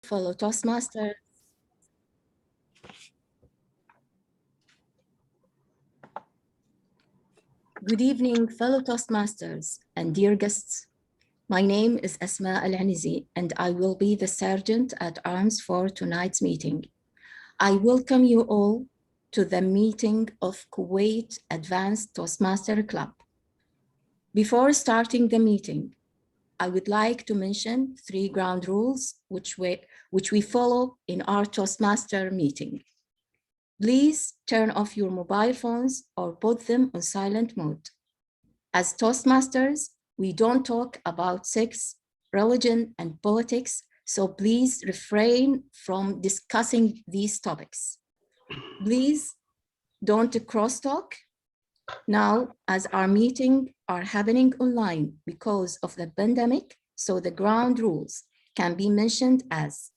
fellow Toastmasters. Good evening, fellow Toastmasters and dear guests. My name is Asma Al-Anizi, and I will be the Sergeant at Arms for tonight's meeting. I welcome you all to the meeting of Kuwait Advanced Toastmaster Club. Before starting the meeting, I would like to mention 3 ground rules which we follow in our Toastmaster meeting. Please turn off your mobile phones or put them on silent mode. As Toastmasters, we don't talk about sex, religion, and politics, so please refrain from discussing these topics. Please don't crosstalk. Now, as our meetings are happening online because of the pandemic, so the ground rules can be mentioned as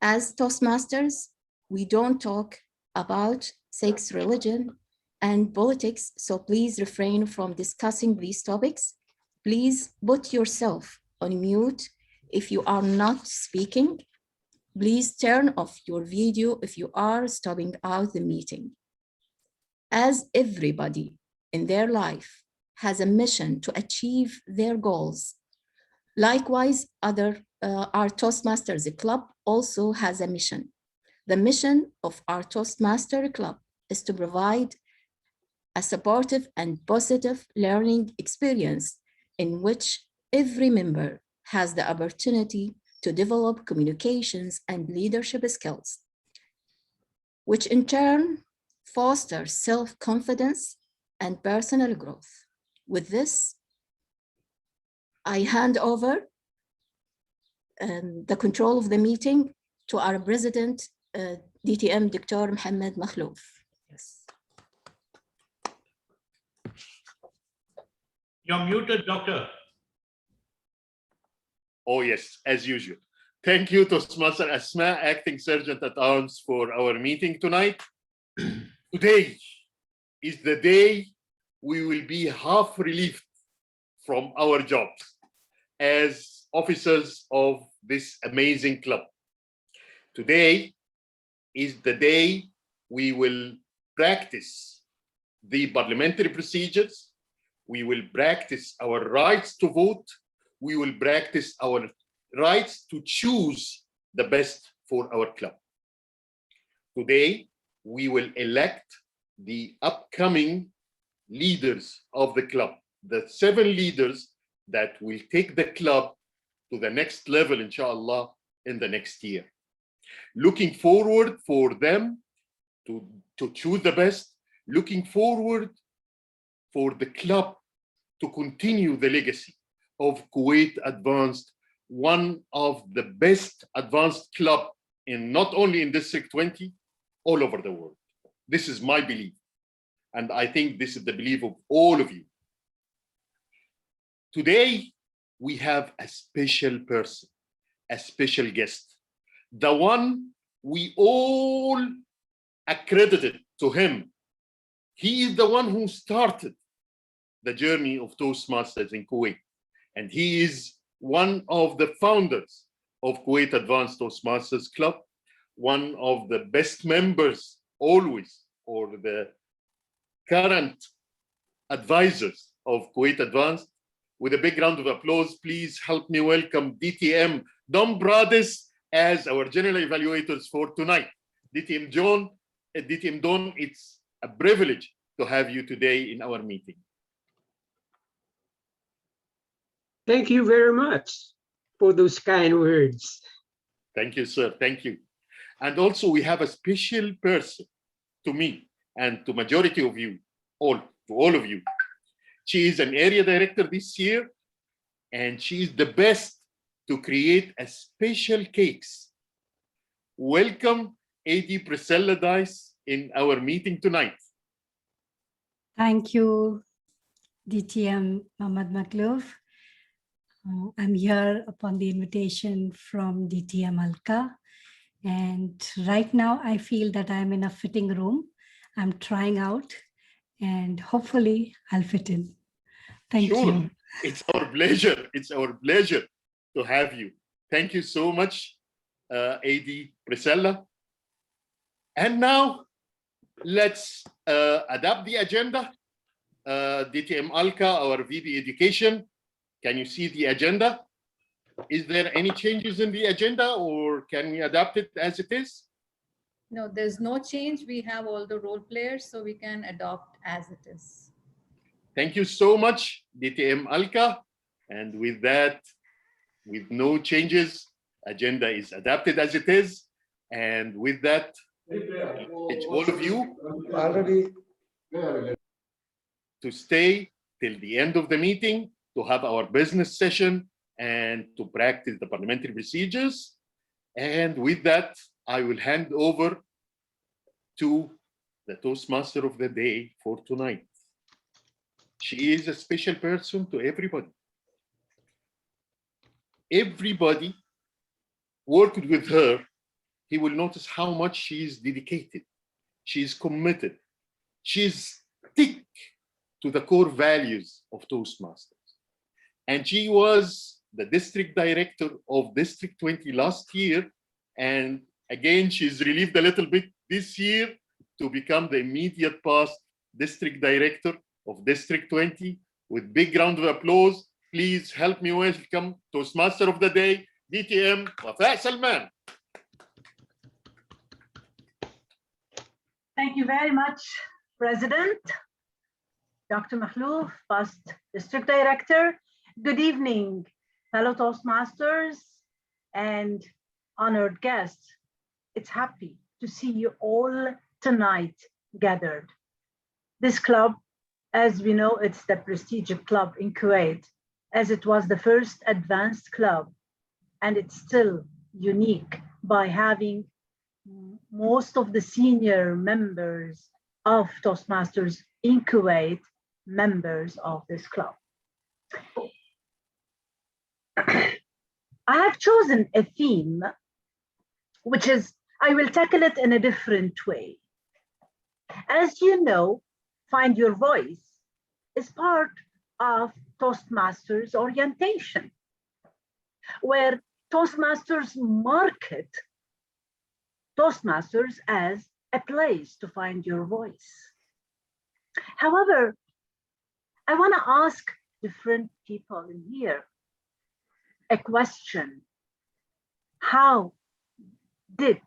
Toastmasters, we don't talk about sex, religion, and politics, so please refrain from discussing these topics. Please put yourself on mute if you are not speaking. Please turn off your video if you are stopping out the meeting. As everybody in their life has a mission to achieve their goals, likewise, our Toastmasters Club also has a mission. The mission of our Toastmaster Club is to provide a supportive and positive learning experience in which every member has the opportunity to develop communications and leadership skills, which in turn foster self-confidence and personal growth. With this, I hand over the control of the meeting to our President, DTM Dr. Mohammed Makhlouf. Yes. You're muted, Doctor. Oh, yes, as usual. Thank you, Toastmaster Asma, Acting Sergeant at Arms, for our meeting tonight. Today is the day we will be half relieved from our jobs as officers of this amazing club. Today is the day we will practice the parliamentary procedures. We will practice our rights to vote. We will practice our rights to choose the best for our club. Today, we will elect the upcoming leaders of the club, the 7 leaders that will take the club to the next level, inshallah, in the next year. Looking forward for them to choose the best, looking forward for the club to continue the legacy of Kuwait Advanced, one of the best advanced club in not only in District 20, all over the world. This is my belief. And I think this is the belief of all of you. Today, we have a special person, a special guest, the one we all accredited to him. He is the one who started the journey of Toastmasters in Kuwait. And he is one of the founders of Kuwait Advanced Toastmasters Club, one of the best members always, or the current advisors of Kuwait Advanced. With a big round of applause, please help me welcome DTM Don Brades as our general evaluators for tonight. DTM Don, it's a privilege to have you today in our meeting. Thank you very much for those kind words. Thank you, sir. Thank you. And also we have a special person to me and to majority of you, to all of you. She is an area director this year, and she is the best to create a special cakes. Welcome, AD Priscilla Dice, in our meeting tonight. Thank you, DTM Mohammed Makhlouf. I'm here upon the invitation from DTM Alka. And right now I feel that I'm in a fitting room. I'm trying out and hopefully I'll fit in. Thank you. It's our pleasure. It's our pleasure to have you. Thank you so much AD Priscilla. And now let's adapt the agenda. DTM Alka, our VP Education, can you see the agenda? Is there any changes in the agenda, or can we adapt it as it is? No, there's no change. We have all the role players, so we can adopt as it is. Thank you so much, DTM Alka. And with that, with no changes, agenda is adapted as it is. And with that, it's all of you Already. to stay till the end of the meeting, to have our business session and to practice the parliamentary procedures. And with that, I will hand over to the Toastmaster of the day for tonight. She is a special person to everybody. Everybody worked with her, he will notice how much she is dedicated. She is committed. She is stick to the core values of Toastmasters. And she was the district director of District 20 last year. And again, she's relieved a little bit this year to become the immediate past district director of District 20. With big round of applause, please help me welcome Toastmaster of the Day, DTM Wafa Salman. Thank you very much, President. Dr. Makhlouf, past District Director. Good evening, fellow Toastmasters and honored guests. It's happy to see you all tonight gathered. This club, as we know, it's the prestigious club in Kuwait, as it was the first advanced club, and it's still unique by having most of the senior members of Toastmasters in Kuwait members of this club. I have chosen a theme, which is, I will tackle it in a different way. As you know, Find Your Voice is part of Toastmasters orientation, where Toastmasters market Toastmasters as a place to find your voice. However, I want to ask different people in here a question. How did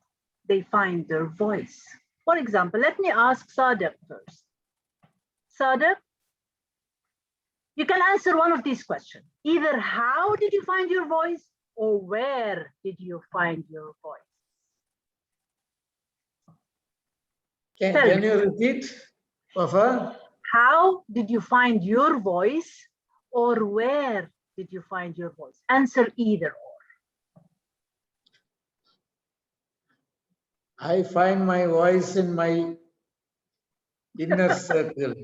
they find their voice? For example, let me ask Sadiq first. Sadiq, you can answer one of these questions. Either how did you find your voice, or where did you find your voice? Can you repeat, Wafa? How did you find your voice, or where did you find your voice? Answer either or. I find my voice in my inner circle.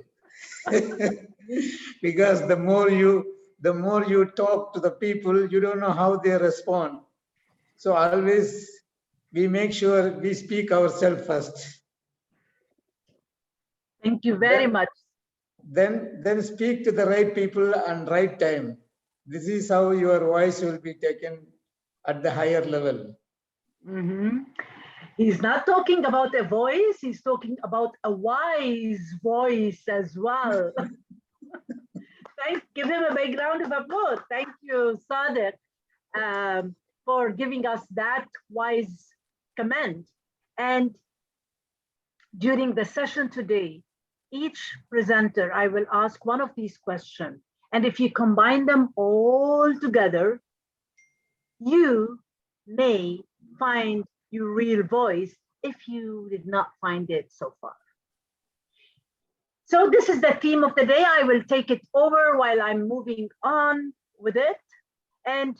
Because the more you talk to the people, you don't know how they respond. So always we make sure we speak ourselves first. Thank you very much. Then speak to the right people and right time. This is how your voice will be taken at the higher level. He's not talking about a voice, he's talking about a wise voice as well. Give him a big round of applause. Thank you, Sadiq, for giving us that wise comment. And during the session today, each presenter, I will ask one of these questions. And if you combine them all together, you may find your real voice if you did not find it so far. So this is the theme of the day. I will take it over while I'm moving on with it. And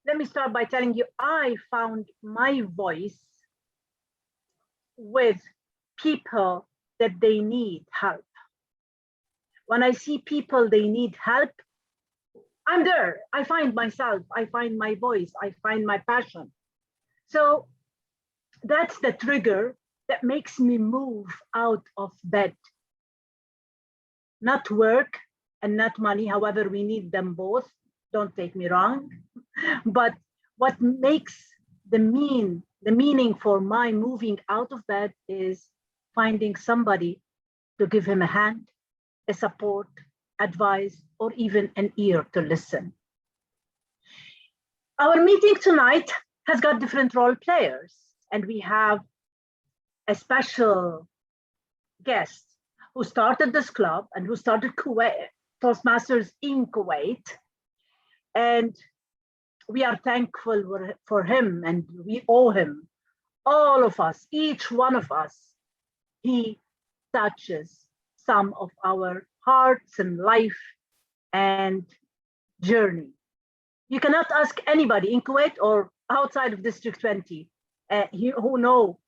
let me start by telling you, I found my voice with people that they need help. When I see people they need help, I'm there. I find myself, I find my voice, I find my passion. So that's the trigger that makes me move out of bed. Not work and not money, however, we need them both, don't take me wrong. But what makes the meaning for my moving out of bed is finding somebody to give him a hand, a support, advice, or even an ear to listen. Our meeting tonight has got different role players, and we have a special guest who started this club and who started Kuwait, Toastmasters in Kuwait. And we are thankful for him, and we owe him, all of us, each one of us. He touches some of our hearts and life and journey. You cannot ask anybody in Kuwait or outside of District 20 who know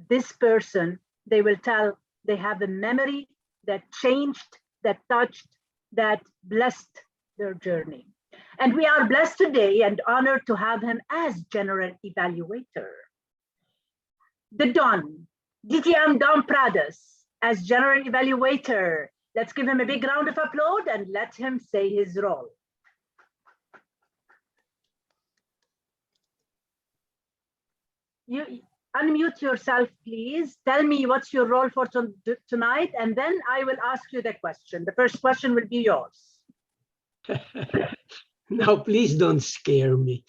this person. They will tell they have a memory that changed, that touched, that blessed their journey. And we are blessed today and honored to have him as General Evaluator. The Don, DTM Don Pradas, as General Evaluator. Let's give him a big round of applause and let him say his role. You unmute yourself, please. Tell me what's your role for tonight, and then I will ask you the question. The first question will be yours. Now, please don't scare me.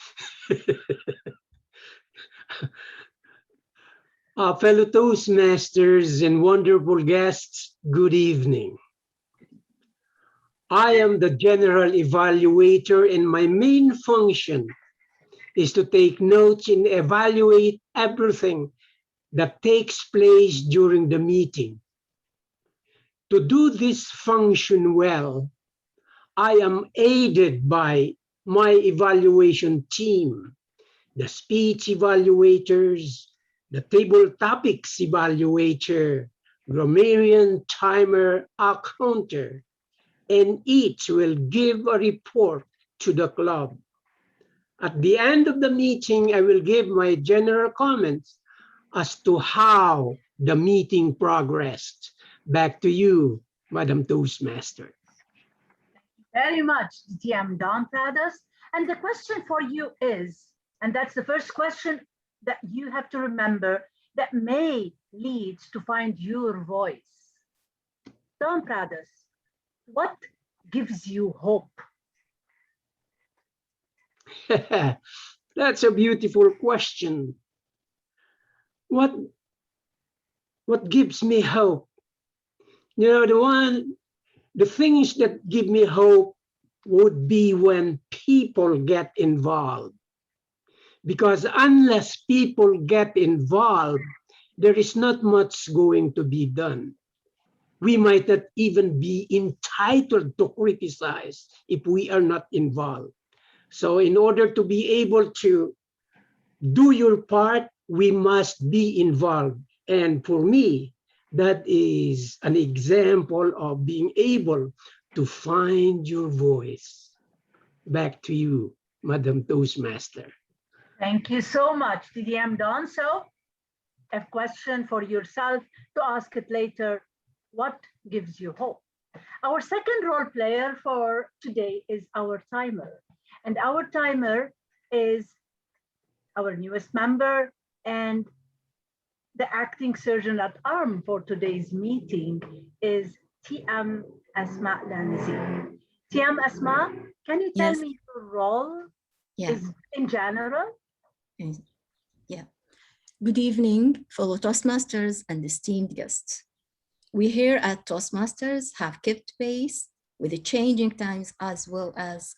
Fellow Toastmasters and wonderful guests, good evening. I am the General Evaluator, and my main function is to take notes and evaluate everything that takes place during the meeting. To do this function well, I am aided by my evaluation team, the speech evaluators, the table topics evaluator, grammarian, timer, counter, and each will give a report to the club. At the end of the meeting, I will give my general comments as to how the meeting progressed. Back to you, Madam Toastmaster. Very much, DTM Don Pradas. And the question for you is, and that's the first question that you have to remember that may lead to find your voice. Don Pradas, what gives you hope? That's a beautiful question. What gives me hope? You know, the things that give me hope would be when people get involved. Because unless people get involved, there is not much going to be done. We might not even be entitled to criticize if we are not involved. So in order to be able to do your part, we must be involved. And for me, that is an example of being able to find your voice. Back to you, Madam Toastmaster. Thank you so much, DTM Don. So, a question for yourself to ask it later. What gives you hope? Our second role player for today is our timer. And our timer is our newest member and the acting surgeon at arm for today's meeting is TM Asma Lanazi. TM Asma, can you tell Yes. me your role is in general? Yeah. Good evening, fellow Toastmasters and esteemed guests. We here at Toastmasters have kept pace with the changing times as well as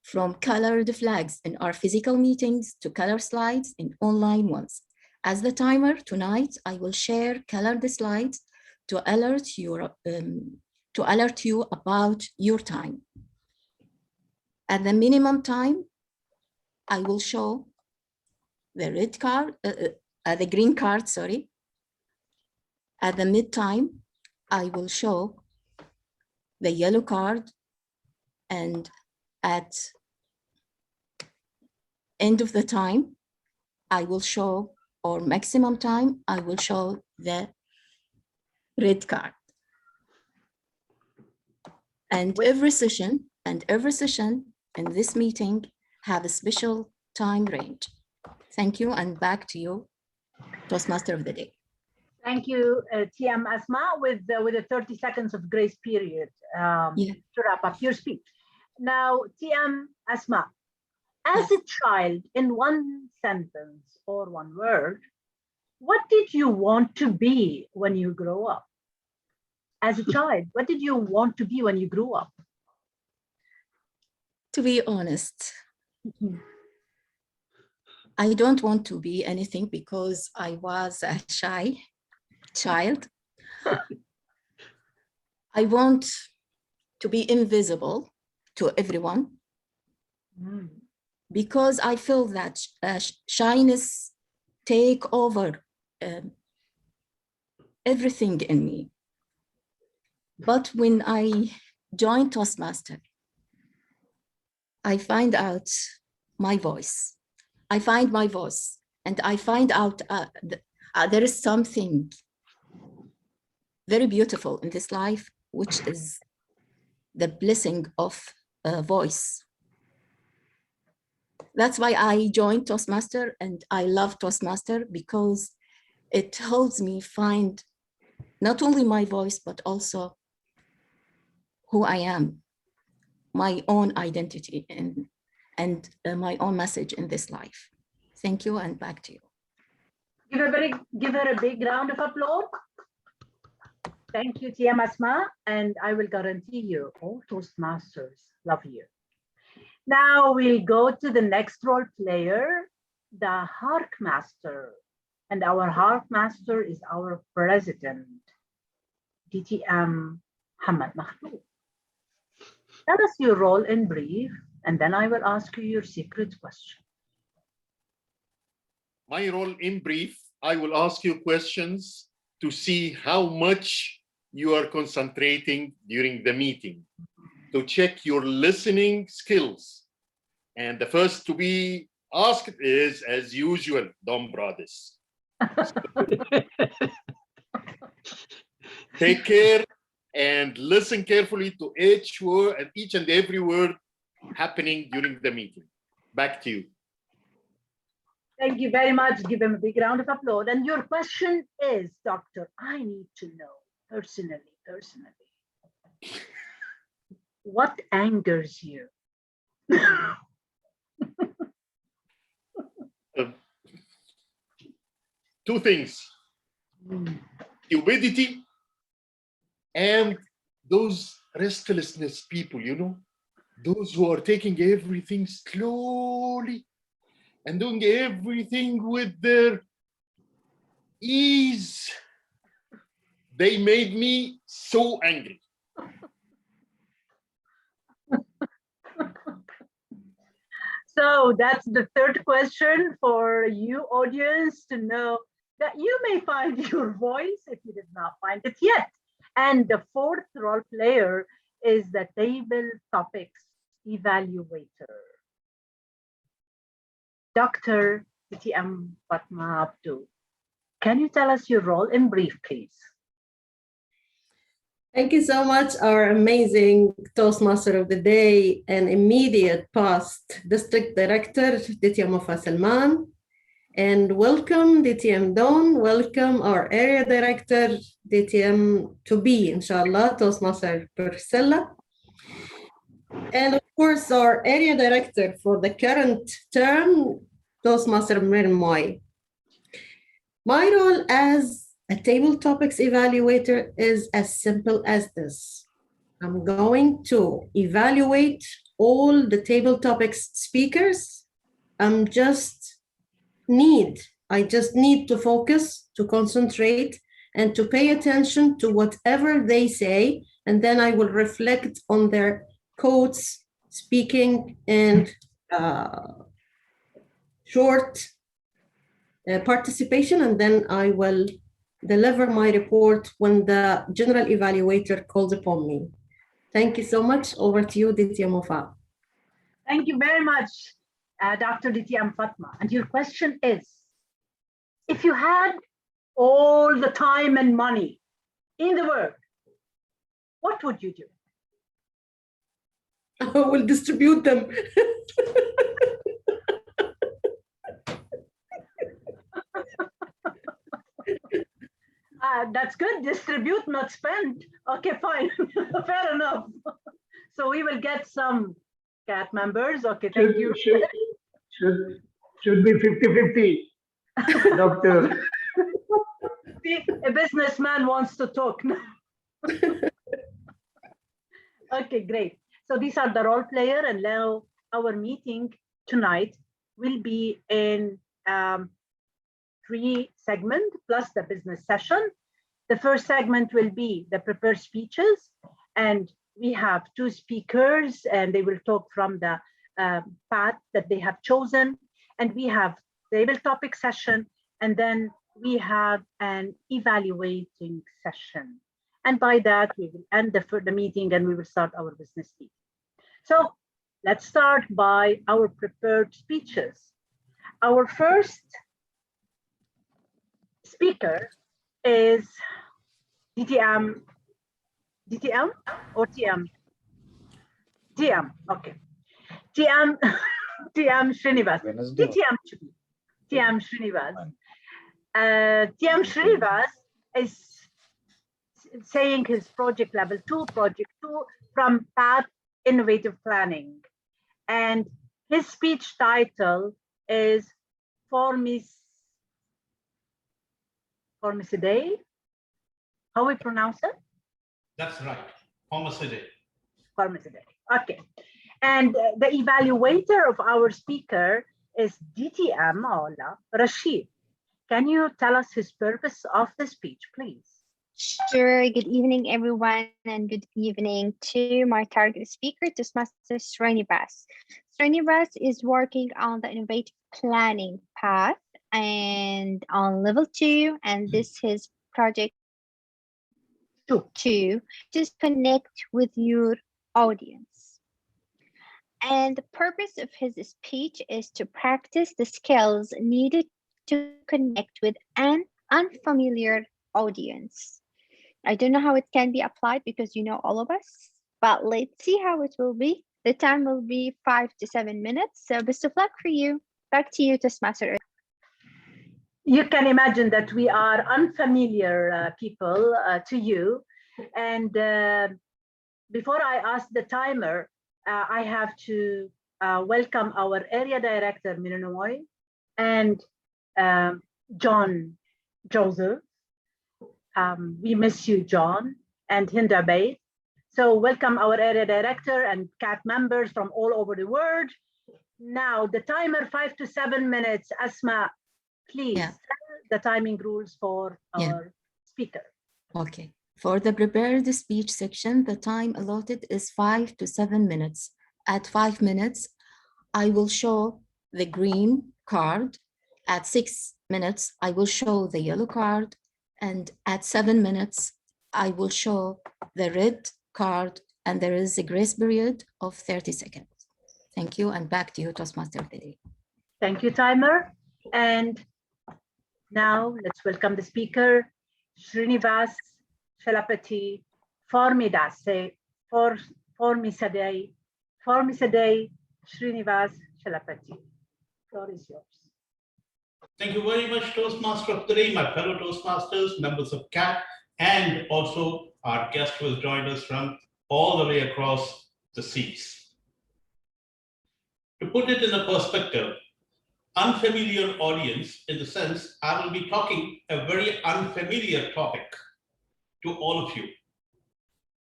from colored flags in our physical meetings to color slides in online ones. As the timer tonight, I will share colored slides to alert you about your time. At the minimum time, I will show the red card, the green card, sorry. At the mid time, I will show the yellow card, and at end of the time, I will show, or maximum time, I will show the red card. And every session in this meeting have a special time range. Thank you, and back to you, Toastmaster of the Day. Thank you, TM Asma, with a 30 seconds of grace period Yeah. to wrap up your speech. Now, TM Asma, as a child, in one sentence or one word, what did you want to be when you grow up? As a child, what did you want to be when you grew up? To be honest, I don't want to be anything because I was a shy child. I want to be invisible to everyone because I feel that shyness take over everything in me. But when I joined Toastmaster, I find out my voice. I find my voice, and I find out there is something very beautiful in this life, which is the blessing of a voice. That's why I joined Toastmaster, and I love Toastmaster because it helps me find not only my voice, but also who I am, my own identity, and my own message in this life. Thank you, and back to you. Give her a big round of applause. Thank you, TM Asma, and I will guarantee you all Toastmasters love you. Now we'll go to the next role player, the Hark Master. And our Hark Master is our president, DTM Hamad Makhlouf. Tell us your role in brief, and then I will ask you your secret question. My role in brief, I will ask you questions to see how much you are concentrating during the meeting, to check your listening skills. And the first to be asked is, as usual, Dom Brothers. Take care and listen carefully to each word and each and every word happening during the meeting. Back to you. Thank you very much. Give him a big round of applause. And your question is, Doctor, I need to know personally, what angers you? Two things, stupidity and those restlessness people, you know, those who are taking everything slowly and doing everything with their ease. They made me so angry. So that's the third question for you, audience, to know that you may find your voice if you did not find it yet. And the fourth role player is the table topics evaluator. Dr. TM Fatma Abdu, can you tell us your role in brief, please? Thank you so much, our amazing Toastmaster of the Day and immediate past District Director, DTM Wafa Salman. And welcome, DTM Don. Welcome, our Area Director, DTM to be, inshallah, Toastmaster Priscilla. And of course, our Area Director for the current term, Toastmaster Mirmoy. My role as a table topics evaluator is as simple as this. I'm going to evaluate all the table topics speakers. I just need to focus, to concentrate, and to pay attention to whatever they say, and then I will reflect on their quotes, speaking, and short participation, and then I will deliver my report when the general evaluator calls upon me. Thank you so much. Over to you, DTM Wafa. Thank you very much, Dr. DTM Fatma. And your question is, if you had all the time and money in the world, what would you do? I will distribute them. That's good. Distribute, not spend. Okay, fine. Fair enough. So we will get some CAT members. Okay, thank you. Should be 50-50, doctor. See, a businessman wants to talk now. Okay, great. So these are the role player, and now our meeting tonight will be in 3 segments plus the business session. The first segment will be the prepared speeches, and we have 2 speakers, and they will talk from the path that they have chosen. And we have table topic session, and then we have an evaluating session. And by that, we will end the meeting and we will start our business meeting. So let's start by our prepared speeches. Our first speaker is DTM or TM? TM, okay. TM Srinivas. TM Srinivas. TM Srinivas is saying his project level 2 from Path Innovative Planning. And his speech title is Formicidae. How we pronounce it? That's right, Formicidae. Formicidae, okay. And the evaluator of our speaker is DTM Maula Rashid. Can you tell us his purpose of the speech, please? Sure. Good evening, everyone, and good evening to my target speaker, Toastmaster Srinivas. Srinivas is working on the innovative planning path and on level 2, and this is project 2, just connect with your audience. And the purpose of his speech is to practice the skills needed to connect with an unfamiliar audience. I don't know how it can be applied because you know all of us, but let's see how it will be. The time will be 5 to 7 minutes. So best of luck for you. Back to you, Toastmaster. You can imagine that we are unfamiliar people to you. And before I ask the timer, I have to welcome our area director, Mininoy, and John Joseph. We miss you, John, and Hinda Bay. So welcome our area director and CAT members from all over the world. Now the timer 5 to 7 minutes. Asma, please tell the timing rules for our speaker. Okay. For the prepared speech section, the time allotted is 5 to 7 minutes. At 5 minutes, I will show the green card. At 6 minutes, I will show the yellow card. And at 7 minutes, I will show the red card, and there is a grace period of 30 seconds. Thank you, and back to you, Toastmaster of the day. Thank you, timer. And now let's welcome the speaker, Srinivas Chalapati Formicidae, Srinivas Chalapati. Floor is yours. Thank you very much, Toastmaster of the day, my fellow Toastmasters, members of CAT, and also our guest who has joined us from all the way across the seas. To put it in a perspective, unfamiliar audience in the sense I will be talking a very unfamiliar topic to all of you.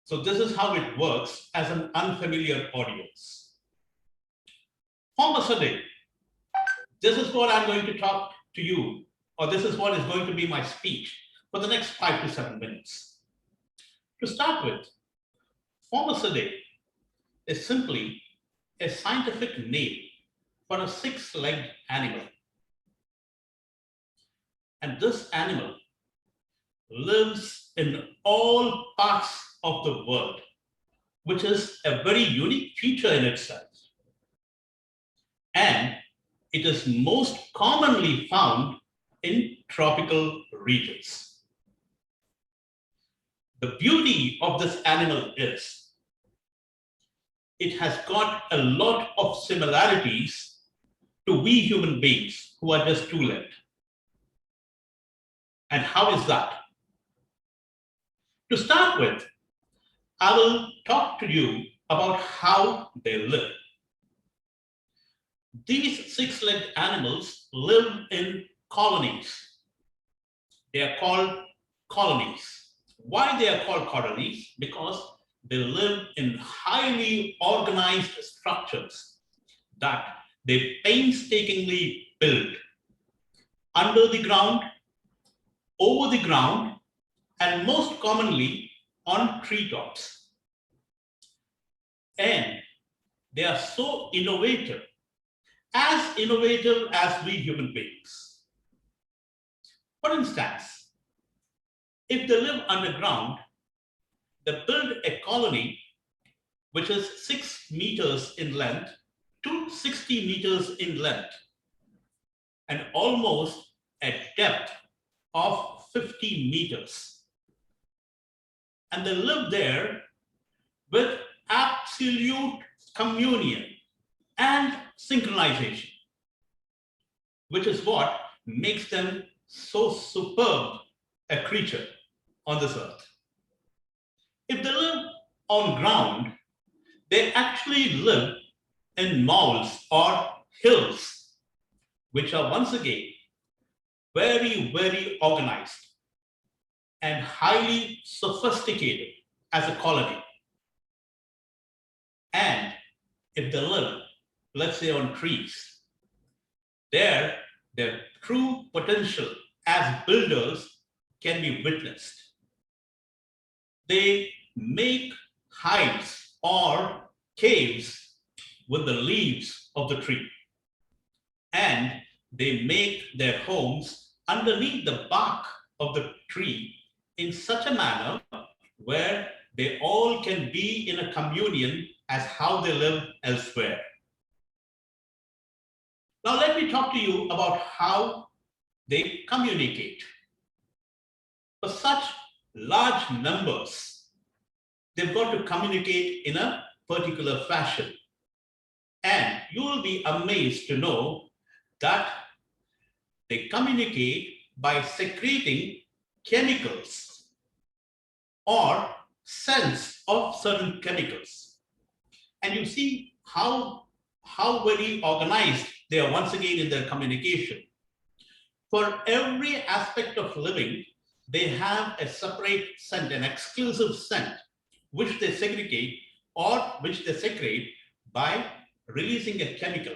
So this is how it works as an unfamiliar audience. Formicidae. This is what I'm going to talk to you, or this is what is going to be my speech for the next 5 to 7 minutes. To start with, Formicidae is simply a scientific name for a 6-legged animal. And this animal lives in all parts of the world, which is a very unique feature in itself. And it is most commonly found in tropical regions. The beauty of this animal is it has got a lot of similarities to we human beings who are just 2-legged. And how is that? To start with, I will talk to you about how they live. These six-legged animals live in colonies. They are called colonies. Why they are called colonies? Because they live in highly organized structures that they painstakingly build under the ground, over the ground, and most commonly on treetops. And they are so innovative as we human beings. For instance, if they live underground, they build a colony which is 6 meters in length to 60 meters in length and almost a depth of 50 meters. And they live there with absolute communion and synchronization, which is what makes them so superb a creature on this earth. If they live on ground, they actually live in mounds or hills, which are once again very, very organized and highly sophisticated as a colony. And if they live, let's say, on trees, their true potential as builders can be witnessed. They make hives or caves with the leaves of the tree, and they make their homes underneath the bark of the tree in such a manner where they all can be in a communion as how they live elsewhere. Now let me talk to you about how they communicate. For such large numbers, they've got to communicate in a particular fashion. And you will be amazed to know that they communicate by secreting chemicals or scents of certain chemicals. And you see how very organized they are once again in their communication. For every aspect of living, they have a separate scent, an exclusive scent, which they segregate or which they secrete by releasing a chemical.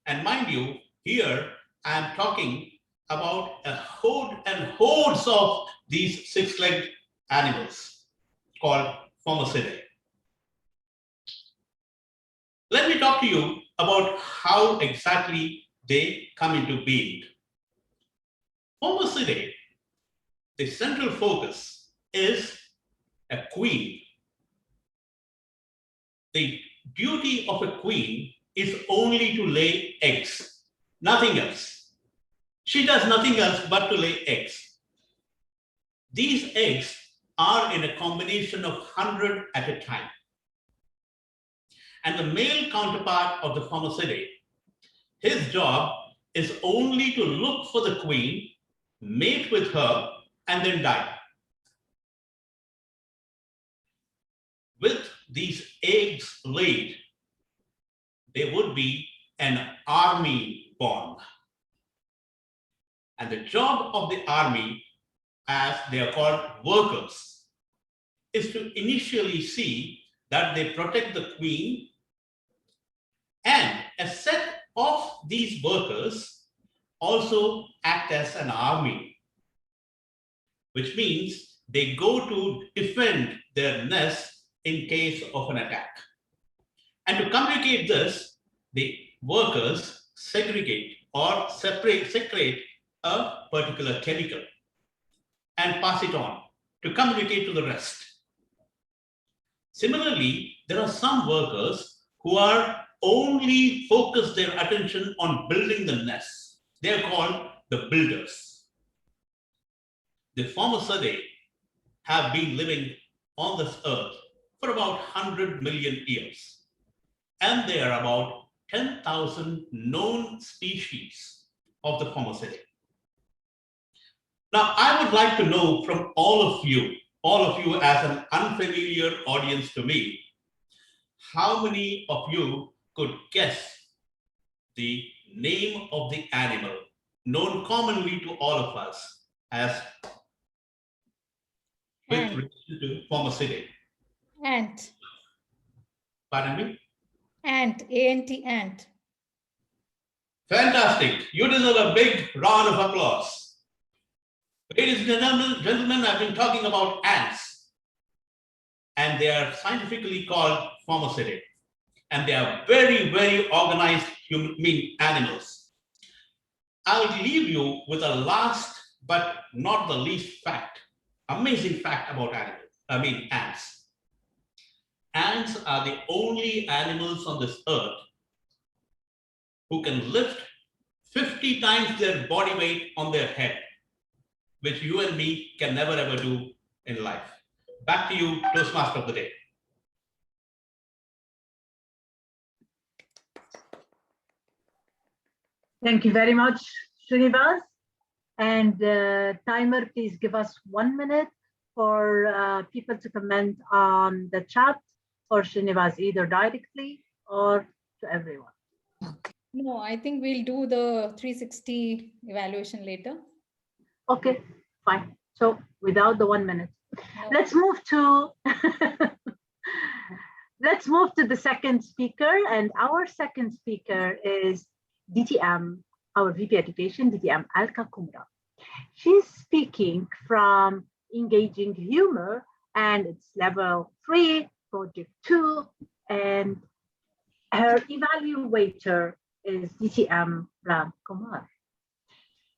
And mind you, here I'm talking about a horde and hordes of these six-legged animals called Formicidae. Let me talk to you about how exactly they come into being. Formicidae, the central focus is a queen. The duty of a queen is only to lay eggs, nothing else. She does nothing else but to lay eggs. These eggs are in a combination of 100 at a time. And the male counterpart of the Formicidae, his job is only to look for the queen, mate with her, and then die. With these eggs laid, there would be an army born. And the job of the army, as they are called workers, is to initially see that they protect the queen, and a set of these workers also act as an army, which means they go to defend their nest in case of an attack. And to communicate this, the workers segregate or secrete a particular chemical and pass it on to communicate to the rest. Similarly, there are some workers who are only focus their attention on building the nest. They are called the builders. The Formicidae have been living on this earth for about 100 million years. And there are about 10,000 known species of the Formicidae. Now, I would like to know from all of you, all of you as an unfamiliar audience to me, how many of you could guess the name of the animal known commonly to all of us as with Ant. relation to formicidae? Ant. Pardon me? Ant. A-N-T, ant. Fantastic. You deserve a big round of applause. Ladies and gentlemen, I've been talking about ants, and they are scientifically called formicidae, and they are very, very organized animals. I'll leave you with a last but not the least fact, amazing fact about ants. Ants are the only animals on this earth who can lift 50 times their body weight on their head, which you and me can never ever do in life. Back to you, Toastmaster of the Day. Thank you very much, Srinivas. And timer, please give us 1 minute for people to comment on the chat or Srinivas, either directly or to everyone. No, I think we'll do the 360 evaluation later. Okay, fine. So without the 1 minute, No. let's move to let's move to the second speaker. And our second speaker is DTM, our VP Education, DTM Alka Kumra. She's speaking from Engaging Humor, and it's level 3, project 2, and her evaluator is DTM Ram Kumar.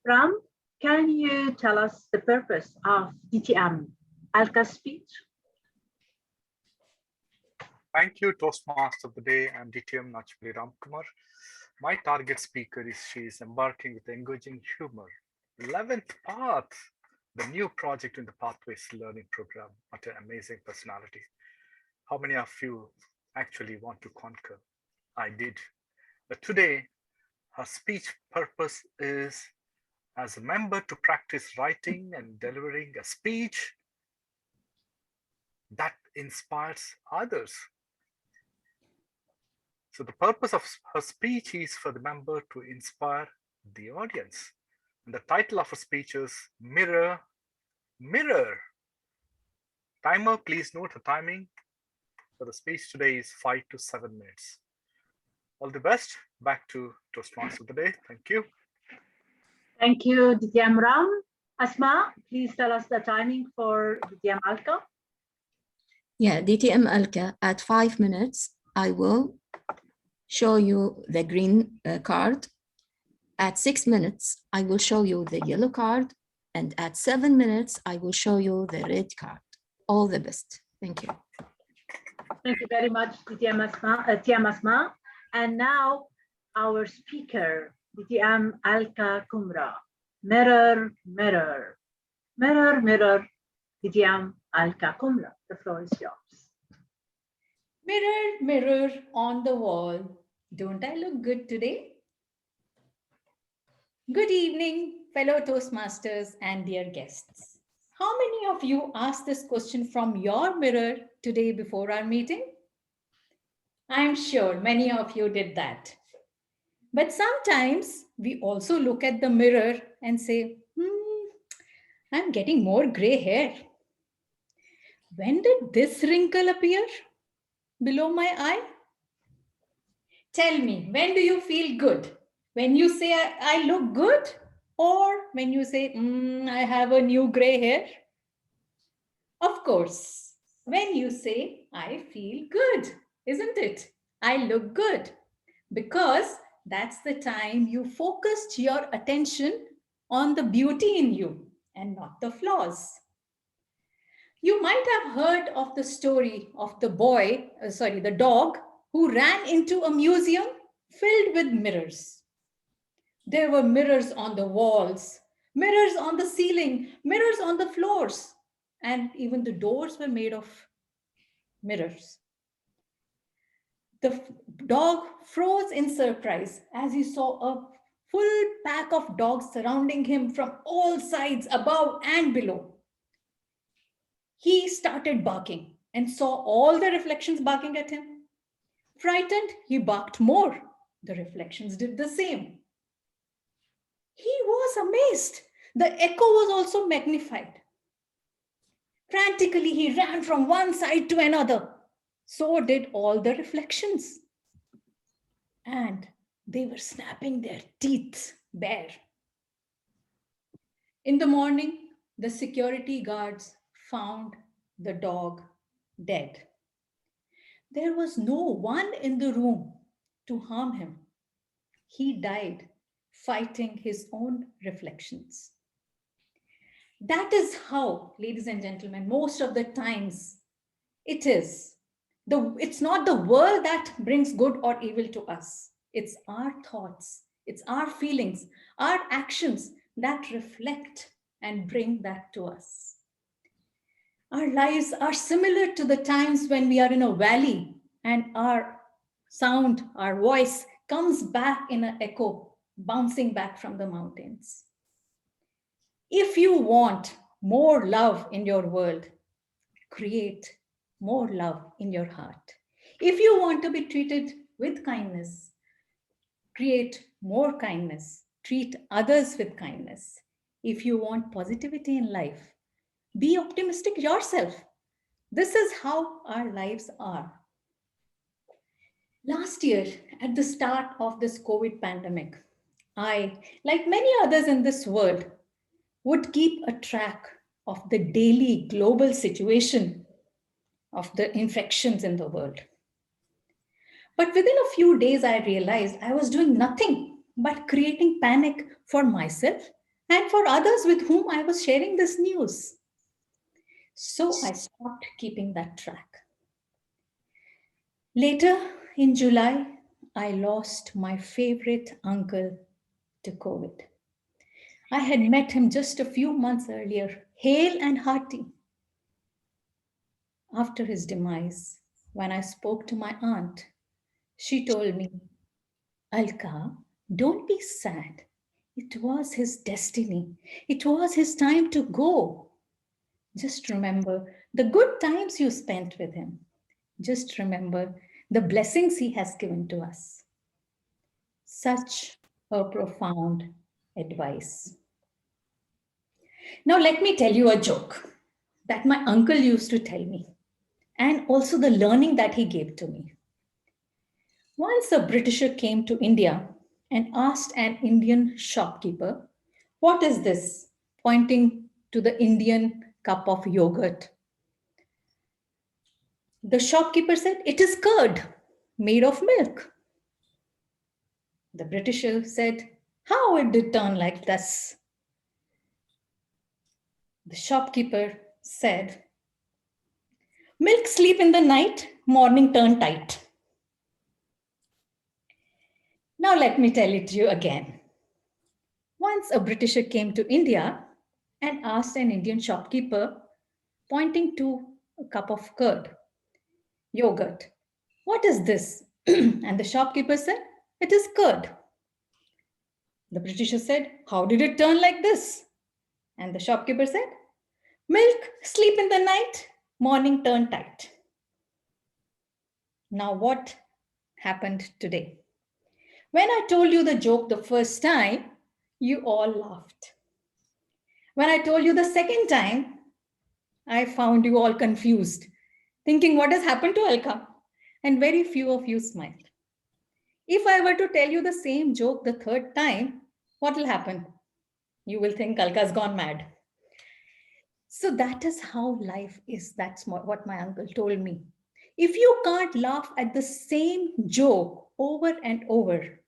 Ram, can you tell us the purpose of DTM Alka's speech? Thank you, Toastmaster of the Day. I'm DTM Nachpali Ramkumar. My target speaker is she is embarking with Engaging Humor, 11th Path, the new project in the Pathways Learning Program. What an amazing personality. How many of you actually want to conquer? I did. But today, her speech purpose is as a member to practice writing and delivering a speech that inspires others. So the purpose of her speech is for the member to inspire the audience. And the title of her speech is Mirror, Mirror. Timer, please note the timing for the speech today is 5 to 7 minutes. All the best. Back to Toastmaster of the Day. Thank you. Thank you, DTM Ram. Asma, please tell us the timing for DTM Alka. Yeah, DTM Alka, at 5 minutes, I will show you the green card. At 6 minutes, I will show you the yellow card. And at 7 minutes, I will show you the red card. All the best. Thank you. Thank you very much, DTM Asma. And now our speaker, DTM Alka Kumra. Mirror, mirror, mirror, mirror, DTM Alka Kumra. The floor is yours. Mirror, mirror on the wall, don't I look good today? Good evening, fellow Toastmasters and dear guests. How many of you asked this question from your mirror today before our meeting? I'm sure many of you did that. But sometimes we also look at the mirror and say, I'm getting more gray hair. When did this wrinkle appear below my eye? Tell me, when do you feel good? When you say, I look good? Or when you say, I have a new gray hair? Of course, when you say, I feel good, isn't it? I look good. Because that's the time you focused your attention on the beauty in you and not the flaws. You might have heard of the story of the the dog who ran into a museum filled with mirrors. There were mirrors on the walls, mirrors on the ceiling, mirrors on the floors, and even the doors were made of mirrors. The dog froze in surprise as he saw a full pack of dogs surrounding him from all sides, above and below. He started barking and saw all the reflections barking at him. Frightened, he barked more. The reflections did the same. He was amazed. The echo was also magnified. Frantically, he ran from one side to another. So did all the reflections. And they were snapping their teeth bare. In the morning, the security guards found the dog dead. There was no one in the room to harm him. He died fighting his own reflections. That is how, ladies and gentlemen, most of the times it is. It's not the world that brings good or evil to us. It's our thoughts, it's our feelings, our actions that reflect and bring that to us. Our lives are similar to the times when we are in a valley and our sound, our voice comes back in an echo, bouncing back from the mountains. If you want more love in your world, create more love in your heart. If you want to be treated with kindness, create more kindness, treat others with kindness. If you want positivity in life, be optimistic yourself. This is how our lives are. Last year, at the start of this COVID pandemic, I, like many others in this world, would keep a track of the daily global situation of the infections in the world. But within a few days, I realized I was doing nothing but creating panic for myself and for others with whom I was sharing this news. So I stopped keeping that track. Later in July, I lost my favorite uncle to COVID. I had met him just a few months earlier, hale and hearty. After his demise, when I spoke to my aunt, she told me, Alka, don't be sad. It was his destiny. It was his time to go. Just remember the good times you spent with him. Just remember the blessings he has given to us. Such a profound advice. Now, let me tell you a joke that my uncle used to tell me, and also the learning that he gave to me. Once a Britisher came to India and asked an Indian shopkeeper, "What is this?" pointing to the Indian cup of yogurt. The shopkeeper said, "It is curd made of milk." The Britisher said, "How it did turn like this?" The shopkeeper said, "Milk sleep in the night, morning turn tight." Now let me tell it to you again. Once a Britisher came to India and asked an Indian shopkeeper, pointing to a cup of curd, yogurt, "What is this?" And the shopkeeper said, "It is curd." The Britisher said, "How did it turn like this?" And the shopkeeper said, "Milk sleep in the night, morning turn tight." Now what happened today? When I told you the joke the first time, you all laughed. When I told you the second time, I found you all confused, thinking what has happened to Alka? And very few of you smiled. If I were to tell you the same joke the third time, what will happen? You will think Alka's gone mad. So that is how life is. That's what my uncle told me. If you can't laugh at the same joke over and over,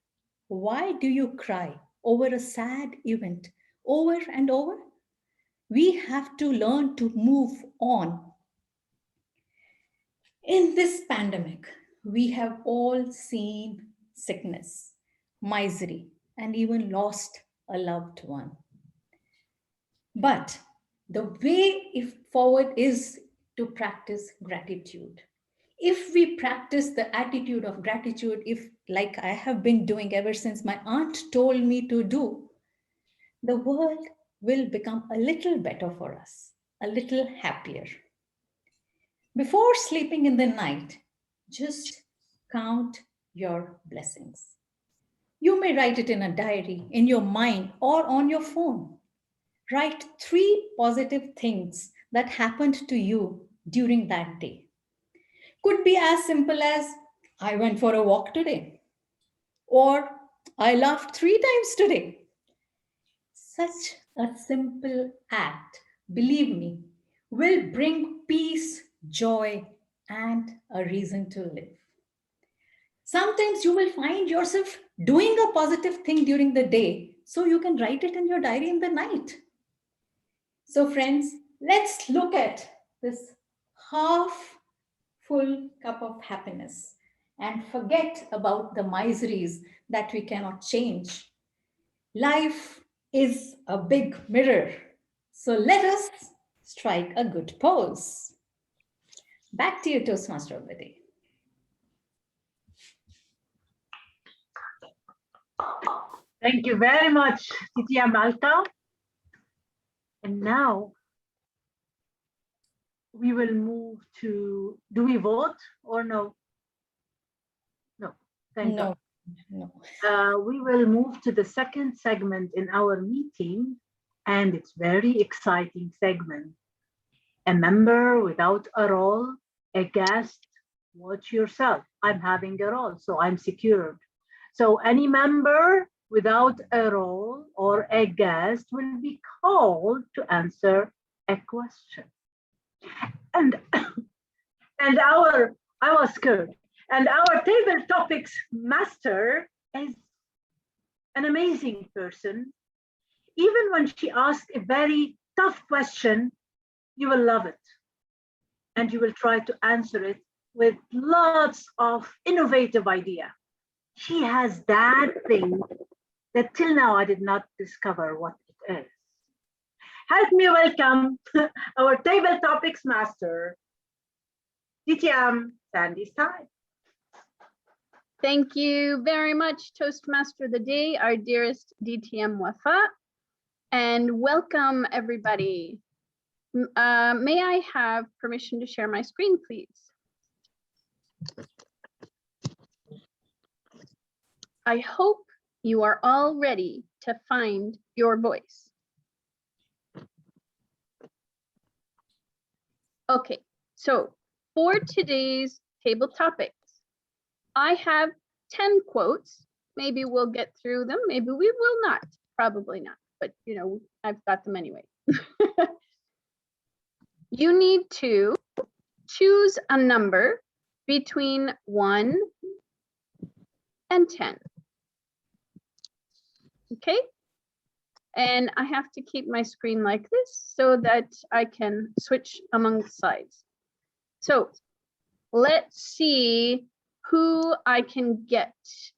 why do you cry over a sad event over and over? We have to learn to move on. In this pandemic, we have all seen sickness, misery, and even lost a loved one. But the way forward is to practice gratitude. If we practice the attitude of gratitude, if like I have been doing ever since my aunt told me to do, the world will become a little better for us, a little happier. Before sleeping in the night, just count your blessings. You may write it in a diary, in your mind, or on your phone. Write 3 positive things that happened to you during that day. Could be as simple as, I went for a walk today, or I laughed 3 times today. Such a simple act, believe me, will bring peace, joy, and a reason to live. Sometimes you will find yourself doing a positive thing during the day, so you can write it in your diary in the night. So friends, let's look at this half full cup of happiness and forget about the miseries that we cannot change. Life is a big mirror. So let us strike a good pose. Back to you, Toastmaster of the Day. Thank you very much, Titia Malka. And now we will move to, do we vote or no? No, thank God. No. We will move to the second segment in our meeting, and it's very exciting segment. A member without a role, a guest, watch yourself. I'm having a role, so I'm secured. So any member without a role or a guest will be called to answer a question. And I was scared. And our table topics master is an amazing person. Even when she asks a very tough question, you will love it. And you will try to answer it with lots of innovative idea. She has that thing that till now I did not discover what it is. Help me welcome our table topics master, DTM Sandy Stein. Thank you very much, Toastmaster of the Day, our dearest DTM Wafa, and welcome everybody. May I have permission to share my screen, please? I hope you are all ready to find your voice. Okay, so for today's table topics, I have 10 quotes. Maybe we'll get through them, maybe we will not, probably not, but you know, I've got them anyway. You need to choose a number between 1 and 10. Okay, and I have to keep my screen like this so that I can switch among the slides. So let's see who I can get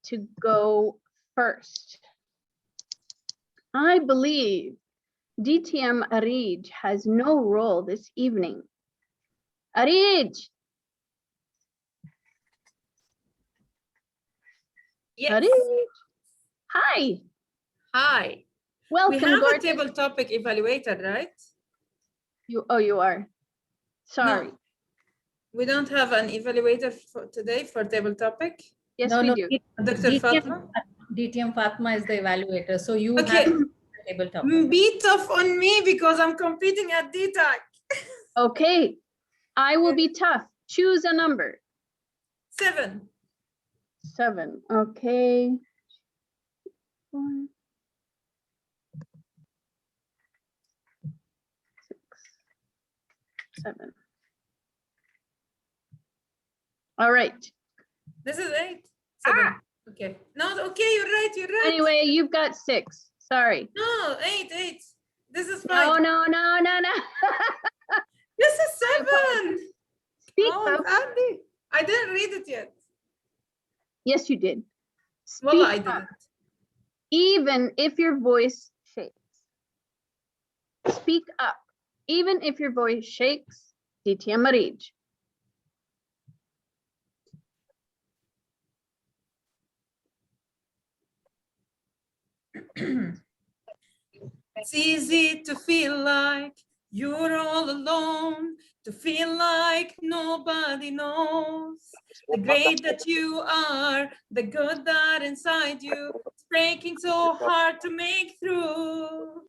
to go first. I believe DTM Arij has no role this evening. Arij. Yes. Arij. Hi. Hi. Welcome, we have gorgeous. a table topic evaluator, right? You are. Sorry. No, we don't have an evaluator for today for table topic. Yes, we do. Dr. Fatma? DTM Fatma is the evaluator, so you Okay. have table topic. Be tough on me because I'm competing at DTAC. Okay, I will be tough. Choose a number. 7. 7. Okay. 4, 6, 7. All right. This is 8. 7. Okay. No, okay, you're right. You're right. Anyway, you've got 6. Sorry. No, 8. This is 5. No. This is 7. Speak up. Andy. I didn't read it yet. Yes, you did. Well, I didn't. Even if your voice shakes. Speak up. Even if your voice shakes. DTM Arij. It's easy to feel like You're all alone, to feel like nobody knows the great that you are, the good that inside you is breaking so hard to make through.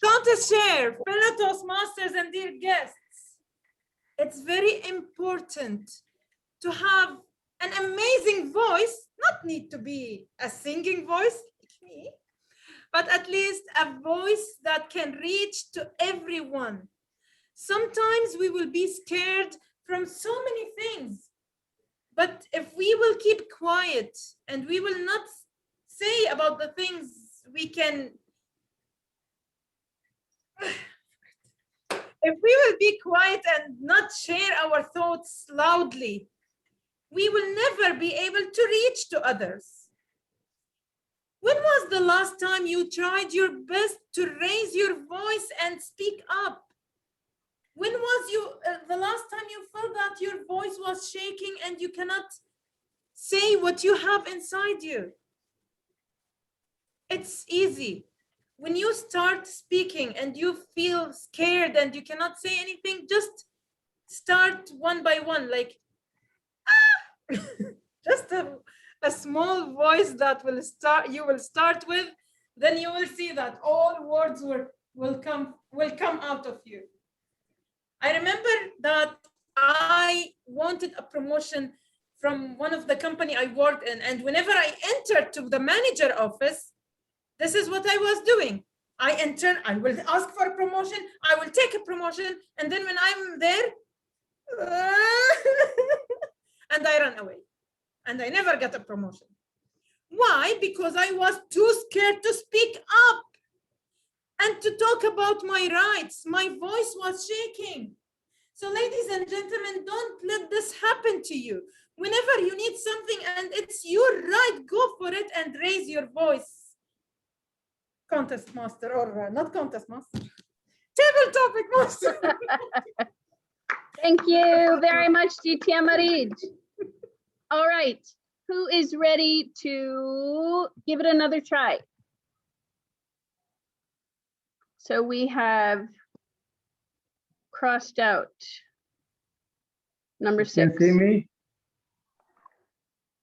Contest share, fellow Toastmasters and dear guests. It's very important to have an amazing voice, not need to be a singing voice like me, but at least a voice that can reach to everyone. Sometimes we will be scared from so many things, but if we will keep quiet and we will not say about the things we can, if we will be quiet and not share our thoughts loudly, we will never be able to reach to others. When was the last time you tried your best to raise your voice and speak up? When was the last time you felt that your voice was shaking and you cannot say what you have inside you? It's easy. When you start speaking and you feel scared and you cannot say anything, just start one by one, like, ah! Just a small voice that you will start with, then you will see that all words will come out of you. I remember that I wanted a promotion from one of the company I worked in, and whenever I entered to the manager office, this is what I was doing. I will ask for a promotion, I will take a promotion, and then when I'm there, and I run away. And I never got a promotion. Why? Because I was too scared to speak up and to talk about my rights. My voice was shaking. So ladies and gentlemen, don't let this happen to you. Whenever you need something and it's your right, go for it and raise your voice. Contest master, or not contest master, table topic master. Thank you very much, DTM Marid. All right, who is ready to give it another try? So we have crossed out number 6. Can you see me?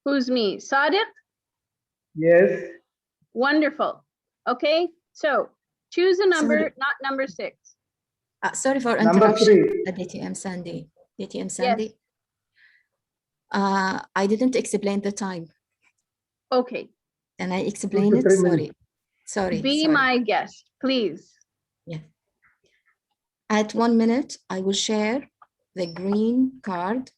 Who's me? Sadiq? Yes. Wonderful. Okay, so choose a number, Sorry. not number 6. Sorry for Number interruption, 3. DTM Sandy. DTM Yes. Sandy. I didn't explain the time. Okay, Can I 2 explain to it? 3 minutes. Sorry. be my guest, please. Yeah. At 1 minute, I will share the green card.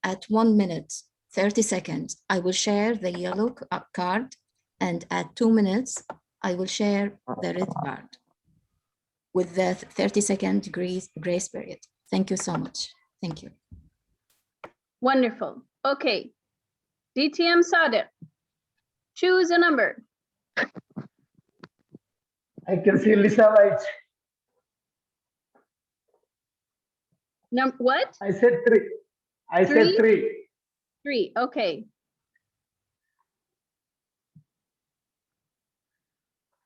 At 1 minute, 30 seconds, I will share the yellow card. And at 2 minutes, I will share the red card with the 30-second grace period. Thank you so much. Thank you. Wonderful. Okay, DTM Sadiq, choose a number. I can see Lisa White. What? I said 3. I said 3. 3, okay.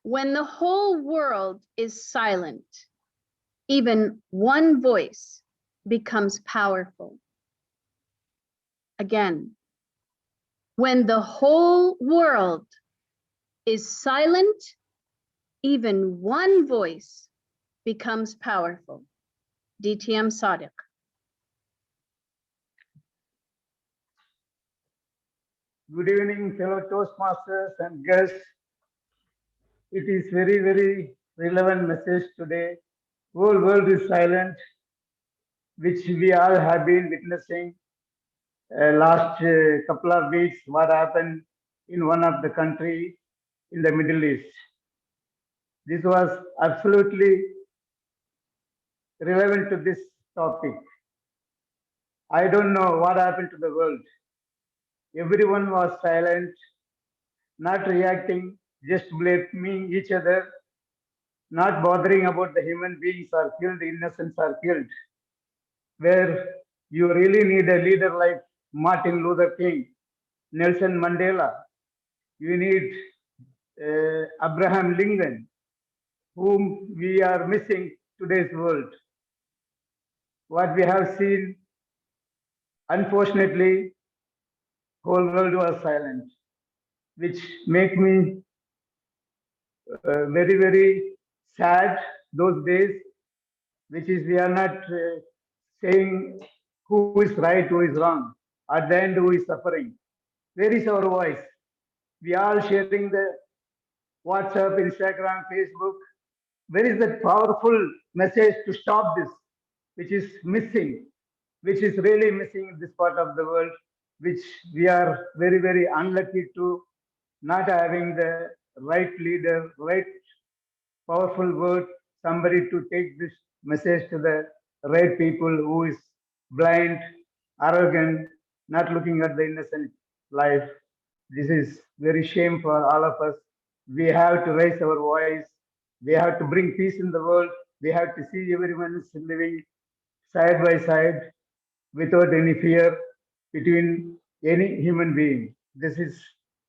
When the whole world is silent, even one voice becomes powerful. Again, when the whole world is silent, even one voice becomes powerful. DTM Sadiq. Good evening, fellow Toastmasters and guests. It is very, very relevant message today. Whole world is silent, which we all have been witnessing last couple of weeks, what happened in one of the country in the Middle East. This was absolutely relevant to this topic. I don't know what happened to the world. Everyone was silent, not reacting, just blaming each other, not bothering about the human beings are killed, innocents are killed. Where you really need a leader like Martin Luther King, Nelson Mandela. You need Abraham Lincoln, whom we are missing today's world. What we have seen, unfortunately, whole world was silent, which make me very, very sad those days, which is we are not saying who is right, who is wrong. At the end, who is suffering? Where is our voice? We are sharing the WhatsApp, Instagram, Facebook. Where is that powerful message to stop this, which is missing, which is really missing in this part of the world, which we are very, very unlucky to not having the right leader, right powerful word, somebody to take this message to the right people who is blind, arrogant, not looking at the innocent life. This is very shame for all of us. We have to raise our voice. We have to bring peace in the world. We have to see everyone is living side by side without any fear between any human being. This is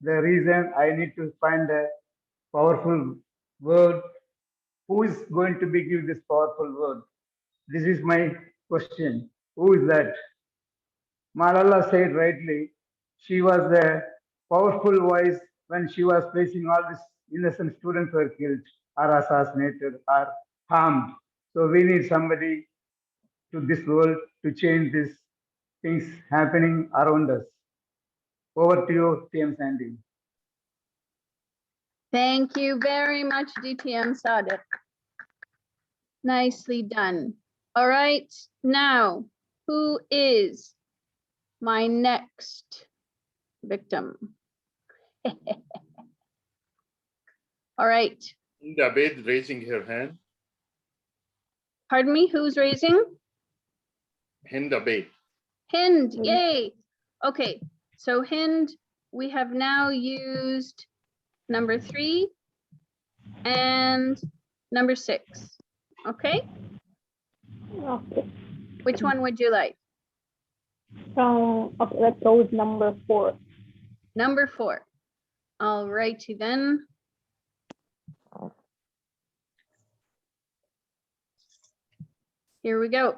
the reason I need to find a powerful word. Who is going to be give this powerful word? This is my question. Who is that? Malala said rightly, she was the powerful voice when she was facing all these innocent students were killed or assassinated or harmed. So we need somebody to this world to change these things happening around us. Over to you, TM Sandy. Thank you very much, DTM Sadiq. Nicely done. All right, now, who is my next victim? All right. Hind Abed raising her hand. Pardon me, who's raising? Hind Abed. Hind, yay. Okay, so Hind, we have now used number 3 and number 6. Okay, Okay. which one would you like? Okay, let's go with number 4. Number 4. All righty then. Here we go.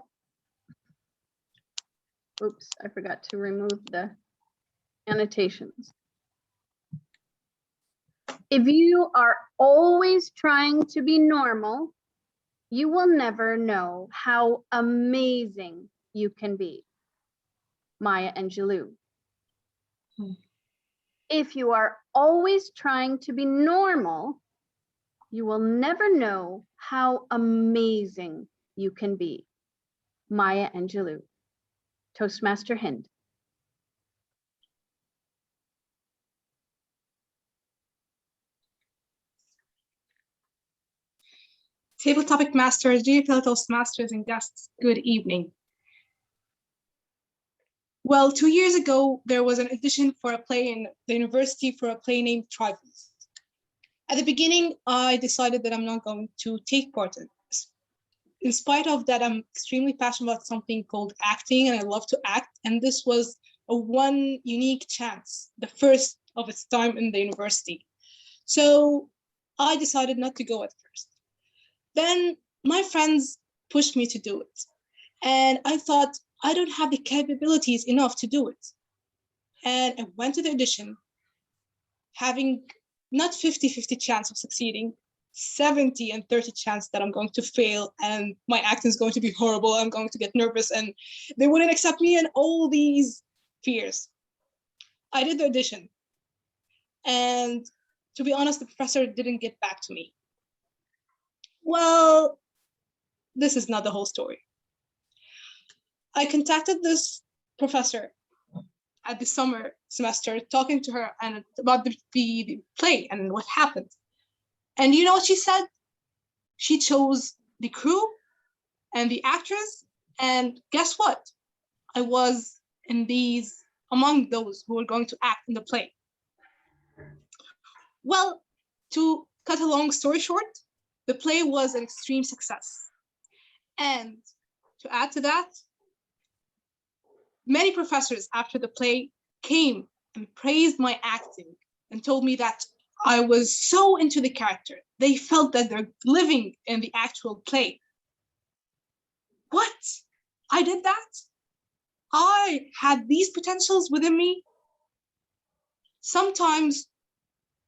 Oops, I forgot to remove the annotations. If you are always trying to be normal, you will never know how amazing you can be. Maya Angelou. If you are always trying to be normal, you will never know how amazing you can be. Maya Angelou. Toastmaster Hind. Table topic masters, dear fellow Toastmasters and guests, good evening. Well, 2 years ago, there was an audition for a play in the university for a play named Trifles. At the beginning, I decided that I'm not going to take part in this. In spite of that, I'm extremely passionate about something called acting, and I love to act. And this was a one unique chance, the first of its time in the university. So I decided not to go at first. Then my friends pushed me to do it. And I thought, I don't have the capabilities enough to do it. And I went to the audition, having not 50-50 chance of succeeding, 70 and 30 chance that I'm going to fail and my acting is going to be horrible. I'm going to get nervous and they wouldn't accept me and all these fears. I did the audition. And to be honest, the professor didn't get back to me. Well, this is not the whole story. I contacted this professor at the summer semester, talking to her and about the play and what happened. And you know what she said? She chose the crew and the actress, and guess what? I was among those who were going to act in the play. Well, to cut a long story short, the play was an extreme success. And to add to that, many professors after the play came and praised my acting and told me that I was so into the character. They felt that they're living in the actual play. what? I did that? I had these potentials within me? Sometimes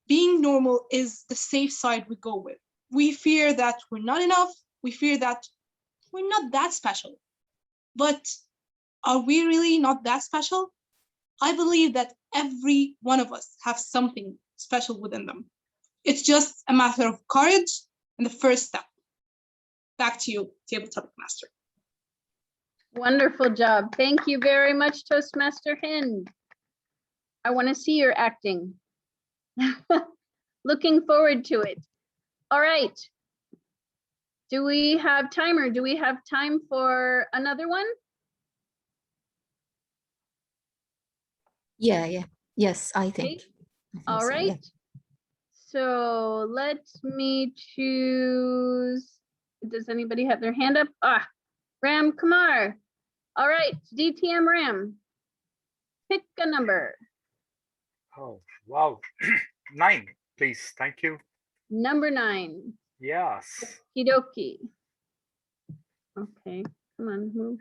being normal is the safe side we go with. We fear that we're not enough. We fear that we're not that special. But are we really not that special? I believe that every one of us have something special within them. It's just a matter of courage and the first step. Back to you, Table Topic Master. Wonderful job. Thank you very much, Toastmaster Hind. I want to see your acting. Looking forward to it. All right. Do we have timer? Do we have time for another one? Yeah. Yes, I think. All so, right. yeah. So let me choose. Does anybody have their hand up? Ram Kumar. All right, DTM Ram. Pick a number. Oh, wow. 9, please. Thank you. Number 9. Yes. Kidoki. Okay, come on, move.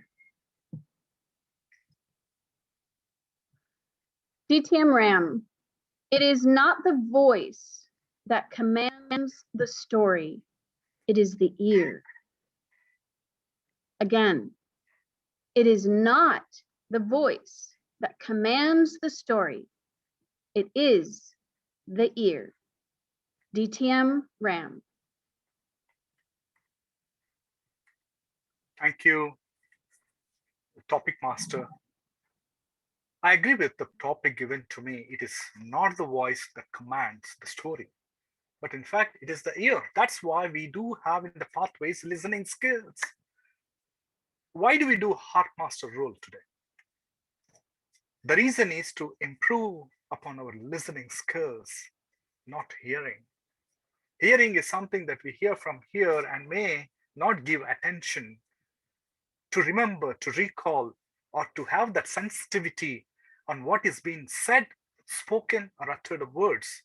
DTM Ram. It is not the voice that commands the story. It is the ear. Again, it is not the voice that commands the story. It is the ear. DTM Ram. Thank you, Topic Master. I agree with the topic given to me. It is not the voice that commands the story, but in fact, it is the ear. That's why we do have in the pathways listening skills. Why do we do Heart Master role today? The reason is to improve upon our listening skills, not hearing. Hearing is something that we hear from here and may not give attention to remember, to recall, or to have that sensitivity on what is being said, spoken, or uttered of words.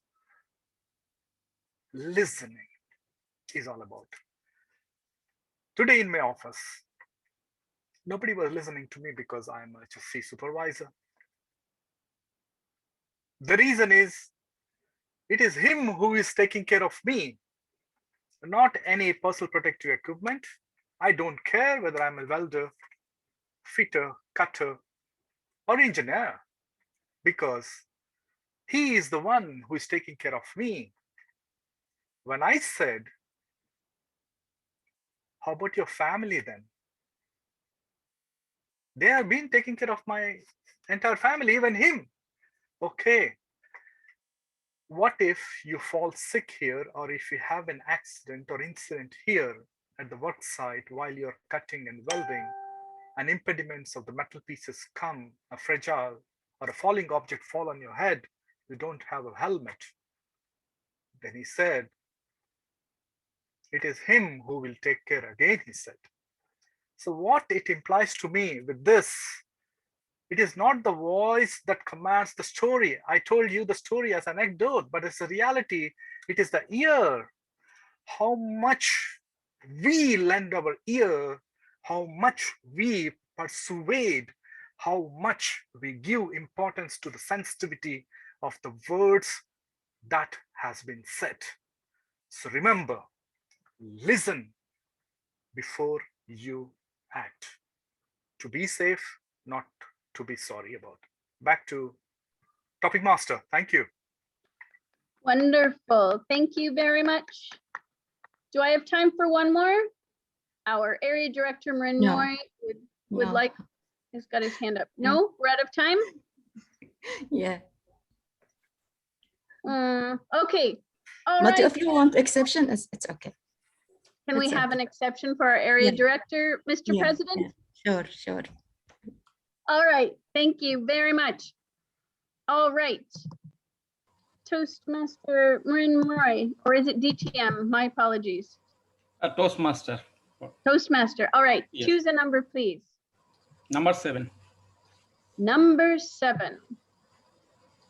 Listening is all about. Today in my office, nobody was listening to me because I'm a HSC supervisor. The reason is, it is him who is taking care of me, not any personal protective equipment. I don't care whether I'm a welder, fitter, cutter, or engineer, because he is the one who is taking care of me. When I said, how about your family then? They have been taking care of my entire family, even him. Okay. What if you fall sick here, or if you have an accident or incident here at the work site while you're cutting and welding, and impediments of the metal pieces come, a fragile or a falling object fall on your head, you don't have a helmet. Then he said, it is him who will take care again, he said. So what it implies to me with this, it is not the voice that commands the story. I told you the story as an anecdote, but it's a reality. It is the ear. How much we lend our ear, how much we persuade, how much we give importance to the sensitivity of the words that has been said. So remember, listen before you act. To be safe, not to be sorry about. Back to Topic Master. Thank you. Wonderful. Thank you very much. Do I have time for one more? Our area director, Marin No. Moy, would No. like, has got his hand up. No, we're out of time? Yeah. Okay. All But right. if you want exception, it's okay. Can we It's have okay. an exception for our area Yeah. director, Mr. Yeah, President? yeah. Sure. All right. Thank you very much. All right. Toastmaster Marin Moy, or is it DTM? My apologies. Toastmaster. Toastmaster. All right. Yes. Choose a number, please. Number 7. Number 7.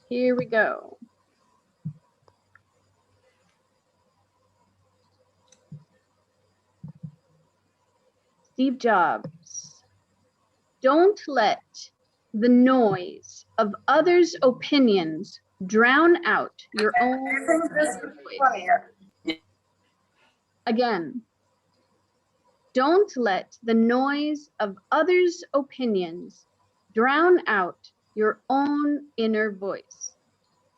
Here we go. Steve Jobs. Don't let the noise of others' opinions drown out your own voice. Again, don't let the noise of others' opinions drown out your own inner voice.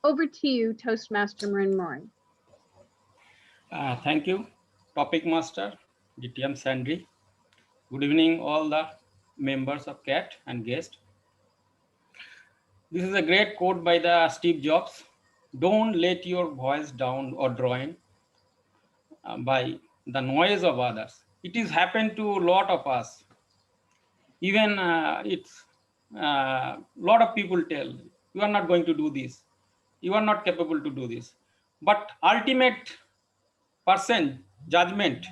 Over to you, Toastmaster Marin Mori. Thank you, Topic Master, DTM Sandri. Good evening, all the members of CAT and guests. This is a great quote by the Steve Jobs. Don't let your voice down or drown by the noise of others. It is happened to a lot of us. Even it's lot of people tell you are not going to do this. You are not capable to do this. But ultimate judgment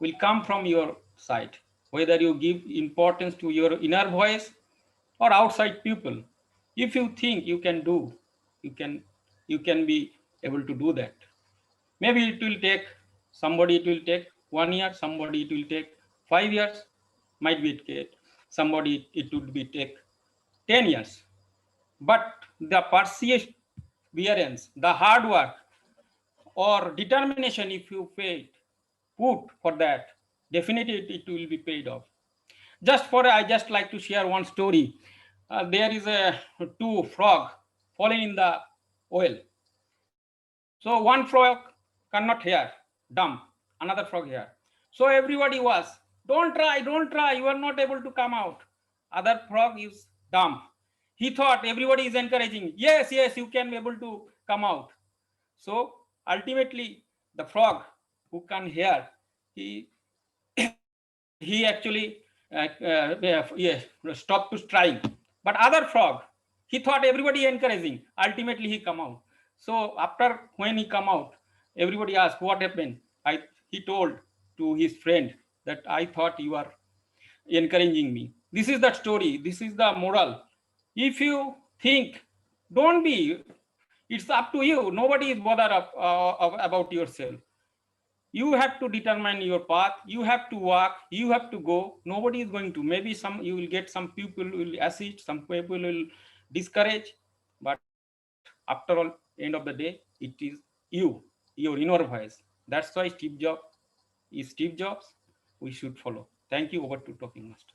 will come from your side, whether you give importance to your inner voice or outside people. If you think you can do, you can be able to do that. Maybe it will take somebody, it will take 1 year, somebody it will take 5 years, might be somebody it would be take 10 years. But the perseverance, the hard work or determination, if you put for that, definitely it will be paid off. I just like to share one story. There is two frog falling in the oil. So one frog cannot hear, dumb, another frog here. So everybody was, don't try, you are not able to come out. Other frog is dumb. He thought everybody is encouraging, yes, you can be able to come out. So ultimately the frog who can hear, he actually stopped to trying. But other frog, he thought everybody encouraging, ultimately he come out. So after when he come out, everybody asked what happened. He told to his friend that I thought you are encouraging me. This is the story, this is the moral. If you think, don't be, it's up to you. Nobody is bothered about yourself. You have to determine your path. You have to walk. You have to go. Nobody is going to. Maybe you will get some people will assist, some people will discourage. But after all, end of the day, it is you, your inner voice. That's why Steve Jobs is Steve Jobs. We should follow. Thank you. Over to Talking Master.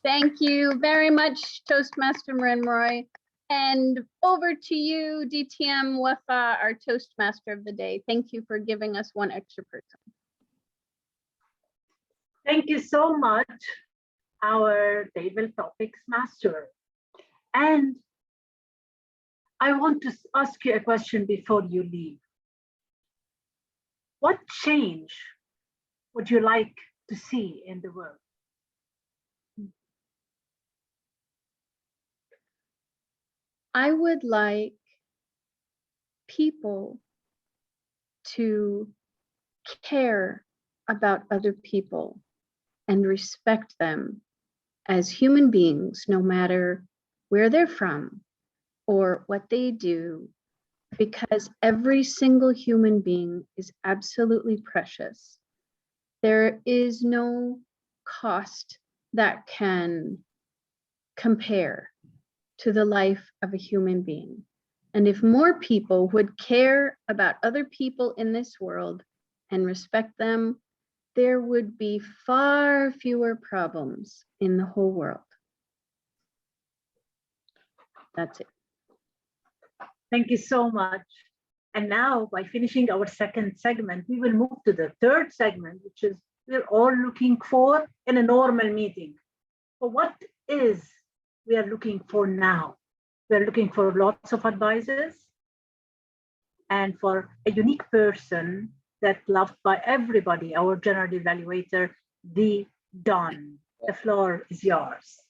Thank you very much, Toastmaster Marin Roy. And over to you, DTM Wafa, our Toastmaster of the day. Thank you for giving us one extra person. Thank you so much, our Table Topics Master. And I want to ask you a question before you leave. What change would you like to see in the world? I would like people to care about other people and respect them as human beings, no matter where they're from or what they do, because every single human being is absolutely precious. There is no cost that can compare to the life of a human being. And if more people would care about other people in this world and respect them, there would be far fewer problems in the whole world. That's it. Thank you so much. And now, by finishing our second segment, we will move to the third segment, which is we're all looking for in a normal meeting. But what is we are looking for now? We're looking for lots of advisors and for a unique person that's loved by everybody, our general evaluator, the Don. The floor is yours.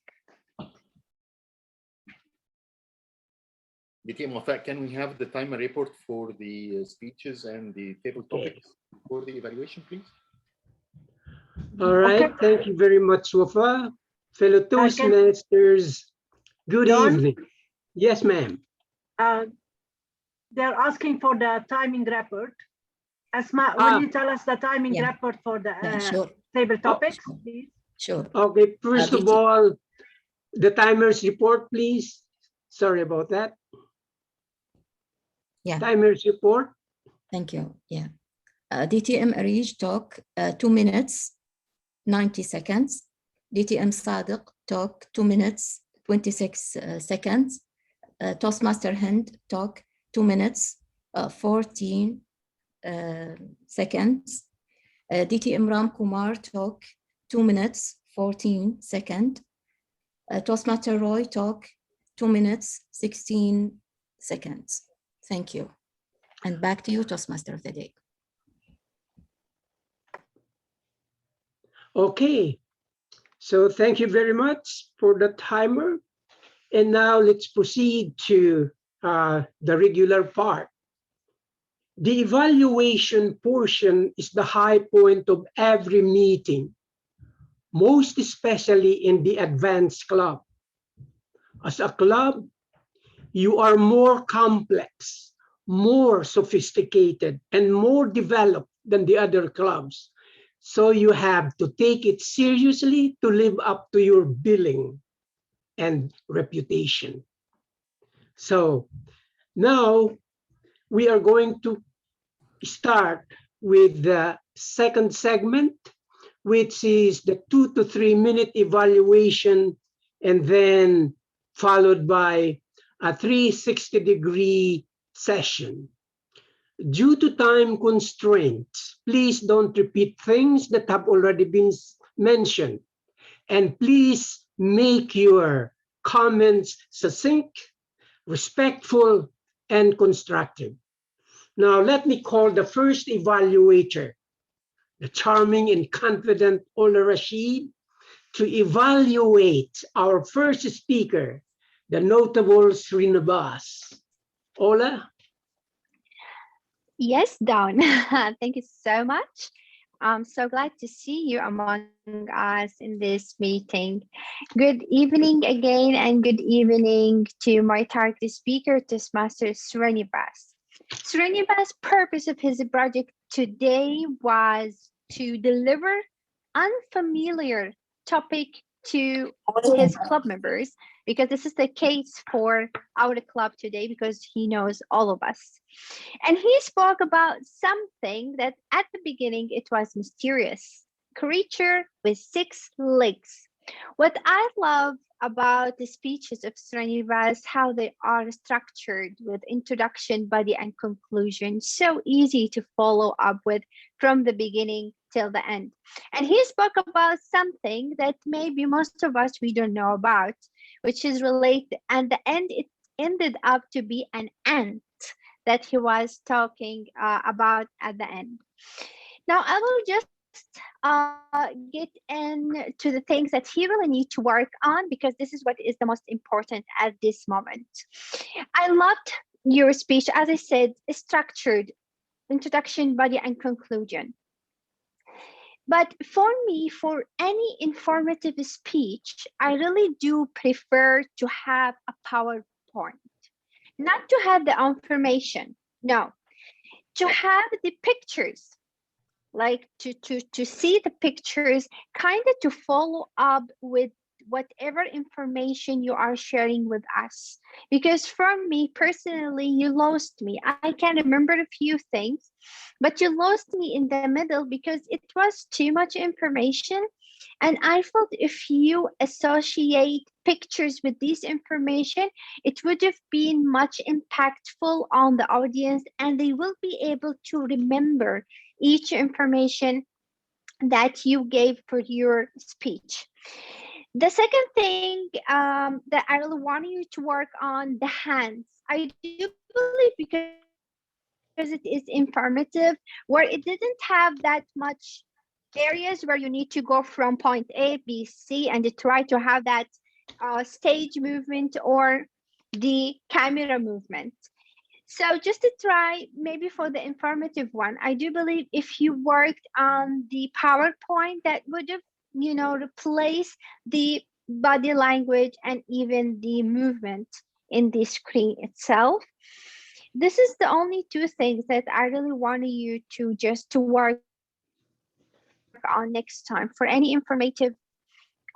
DTM Wafa, can we have the timer report for the speeches and the table topics for the evaluation, please? All right, thank you very much, Wafa. Fellow Toastmasters, good evening. Yes, ma'am. They're asking for the timing report. Asma, will you tell us the timing report for the table topics, please? Sure. Okay, first of all, the timers report, please. Sorry about that. Yeah. Timers report. Thank you. Yeah. DTM Arij talk 2 minutes, 90 seconds. DTM Sadiq talk 2 minutes, 26 seconds. Toastmaster Hind talk 2 minutes, 14 seconds. DTM Ram Kumar talk 2 minutes, 14 seconds. Toastmaster Roy talk 2 minutes, 16 seconds. Thank you. And back to you, Toastmaster of the day. Okay, so thank you very much for the timer. And now let's proceed to the regular part. The evaluation portion is the high point of every meeting, most especially in the advanced club. As a club, you are more complex, more sophisticated, and more developed than the other clubs. So you have to take it seriously to live up to your billing and reputation. So now we are going to start with the second segment, which is the 2 to 3 minute evaluation, and then followed by a 360-degree session. Due to time constraints, please don't repeat things that have already been mentioned. And please make your comments succinct, respectful, and constructive. Now, let me call the first evaluator, the charming and confident Ola Rashid, to evaluate our first speaker, the notable Srinivas. Ola? Yes, Dawn. Thank you so much. I'm so glad to see you among us in this meeting. Good evening again, and good evening to my target speaker, Toastmaster Srinivas. Srinivas' purpose of his project today was to deliver unfamiliar topic to his club members, because this is the case for our club today, because he knows all of us. And he spoke about something that at the beginning it was mysterious, creature with 6 legs. What I love about the speeches of Srinivas, how they are structured with introduction, body, and conclusion, so easy to follow up with from the beginning till the end. And he spoke about something that maybe most of us we don't know about, which is related, and the end it ended up to be an ant that he was talking about at the end. Now I will just get into the things that he really need to work on, because this is what is the most important at this moment. I loved your speech, as I said, structured, introduction, body, and conclusion. But for me, for any informative speech, I really do prefer to have a PowerPoint, not to have the information, no, to have the pictures, like to see the pictures, kind of to follow up with whatever information you are sharing with us. Because for me personally, you lost me. I can remember a few things, but you lost me in the middle because it was too much information. And I felt if you associate pictures with this information, it would have been much impactful on the audience, and they will be able to remember each information that you gave for your speech. The second thing that I really want you to work on, the hands. I do believe because it is informative, where it didn't have that much areas where you need to go from point A, B, C, and try to have that stage movement or the camera movement. So just to try, maybe for the informative one, I do believe if you worked on the PowerPoint, that would have, replaced the body language and even the movement in the screen itself. This is the only 2 things that I really want you to just to work on next time for any informative